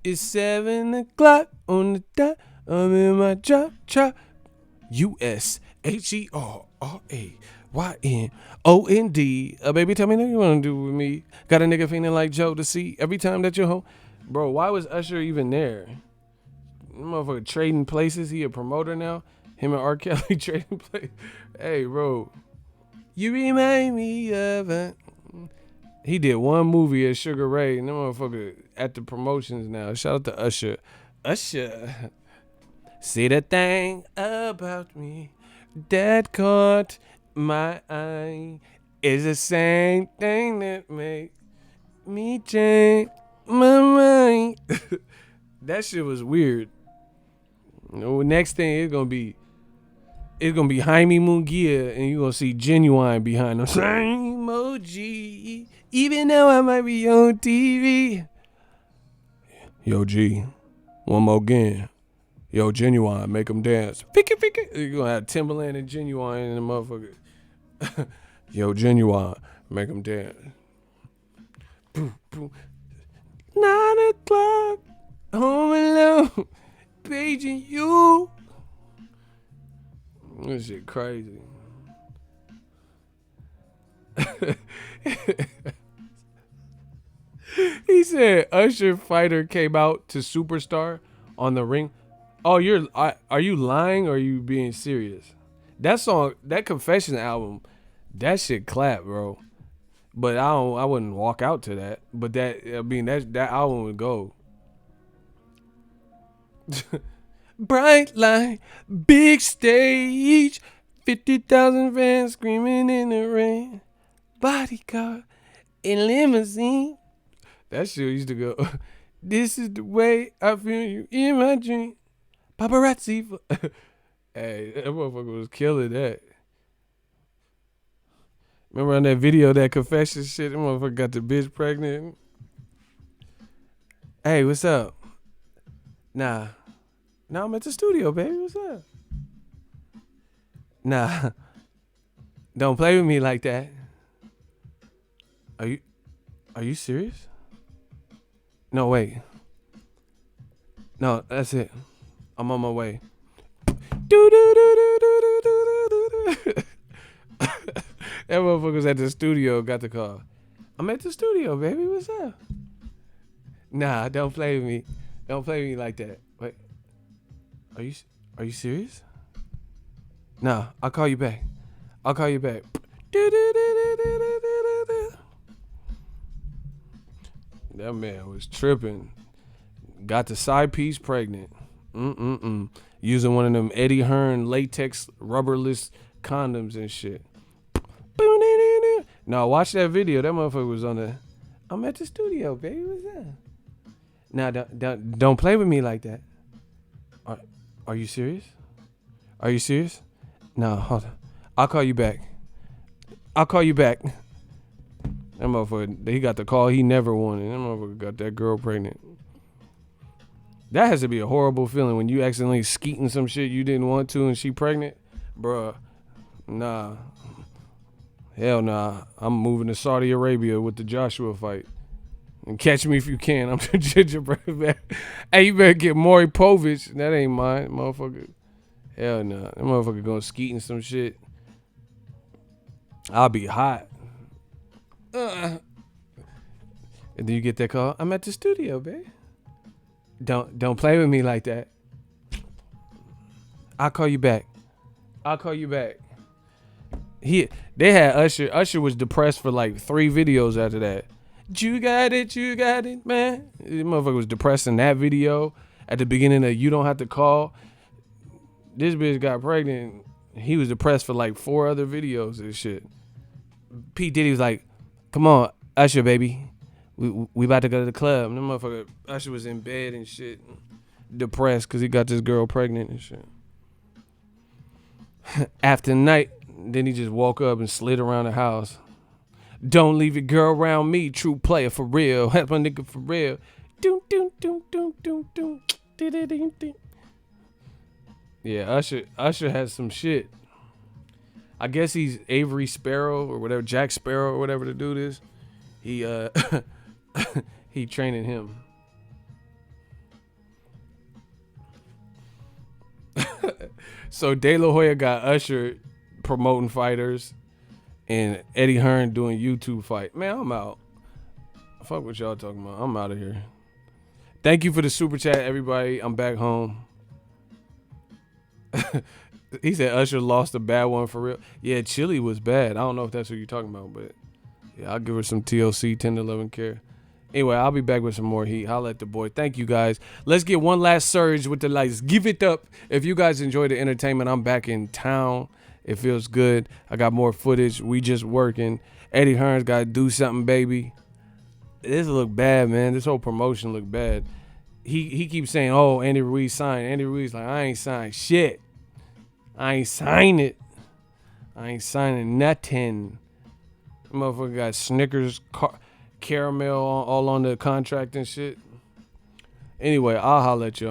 It's 7 o'clock on the dot. I'm in my drop. USHERRAYNOND. Baby, tell me what you want to do with me. Got a nigga feeling like Joe to see every time that you're home. Bro, why was Usher even there? Motherfucker trading places. He a promoter now. Him and R. Kelly trading places. Hey, bro. You remind me of a... He did one movie at Sugar Ray, and that motherfucker at the promotions now. Shout out to Usher. Usher. See the thing about me that caught my eye is the same thing that made Me change my mind. That shit was weird. Next thing it's gonna be Jaime Munguia, and you're gonna see Genuine behind them. Same emoji, even though I might be on TV. Yo, G, one more again. Yo, Genuine, make them dance. Pick it. You're gonna have Timberland and Genuine in the motherfucker. Yo, Genuine, make them dance. 9:00, home alone, paging you. This shit crazy. He said Usher fighter came out to Superstar on the ring. Oh, are you lying or are you being serious? That song, that Confession album, that shit clap, bro. But I wouldn't walk out to that. But that album would go. Bright light, big stage, 50,000 fans screaming in the rain. Bodyguard in limousine. That shit used to go. This is the way I feel you in my dream. Paparazzi. Hey, that motherfucker was killing that. Remember on that video, that Confession shit, that motherfucker got the bitch pregnant. Hey, what's up? Nah, I'm at the studio, baby. What's up? Nah, don't play with me like that. Are you serious? No, wait. No, that's it. I'm on my way. That motherfucker's at the studio, got the call. I'm at the studio, baby. What's up? Nah, don't play with me. Don't play with me like that. Wait. Are you serious? Nah, I'll call you back. That man was tripping. Got the side piece pregnant. Using one of them Eddie Hearn latex rubberless condoms and shit. No, watch that video. That motherfucker was on the. I'm at the studio, baby. What's that? Nah, don't play with me like that. Are you serious? Are you serious? No, hold on. I'll call you back. That motherfucker, he got the call he never wanted. That motherfucker got that girl pregnant. That has to be a horrible feeling when you accidentally skeeting some shit you didn't want to and she pregnant. Bruh, nah. Hell nah. I'm moving to Saudi Arabia with the Joshua fight. And catch me if you can. I'm the gingerbread man. Hey, you better get Maury Povich. That ain't mine, motherfucker. Hell nah. That motherfucker gonna skeeting some shit. I'll be hot. And then you get that call. I'm at the studio, babe. Don't play with me like that. I'll call you back. They had Usher. Usher was depressed for like 3 videos after that. You got it, man. This motherfucker was depressed in that video. At the beginning of You Don't Have to Call. This bitch got pregnant. He was depressed for like 4 other videos and shit. P. Diddy was like, come on, Usher, baby. We about to go to the club. And the motherfucker, Usher was in bed and shit. Depressed because he got this girl pregnant and shit. After night, then he just woke up and slid around the house. Don't leave your girl around me, true player for real. Help my nigga for real. Yeah, Usher has some shit. I guess he's Avery Sparrow or whatever, Jack Sparrow or whatever the dude is. He training him. So De La Hoya got Usher promoting fighters and Eddie Hearn doing YouTube fight. Man, I'm out. Fuck what y'all talking about. I'm out of here. Thank you for the super chat, everybody. I'm back home. He said Usher lost a bad one for real. Yeah, Chili was bad. I don't know if that's what you're talking about, but yeah, I'll give her some TLC, 10 to 11 care. Anyway, I'll be back with some more heat. Holla at the boy. Thank you, guys. Let's get one last surge with the lights. Give it up. If you guys enjoy the entertainment, I'm back in town. It feels good. I got more footage. We just working. Eddie Hearns got to do something, baby. This look bad, man. This whole promotion look bad. He keeps saying, "Oh, Andy Ruiz signed." Andy Ruiz like, "I ain't signed shit. I ain't sign it. I ain't signing nothing." Motherfucker got Snickers, caramel all on the contract and shit. Anyway, I'll holler at y'all.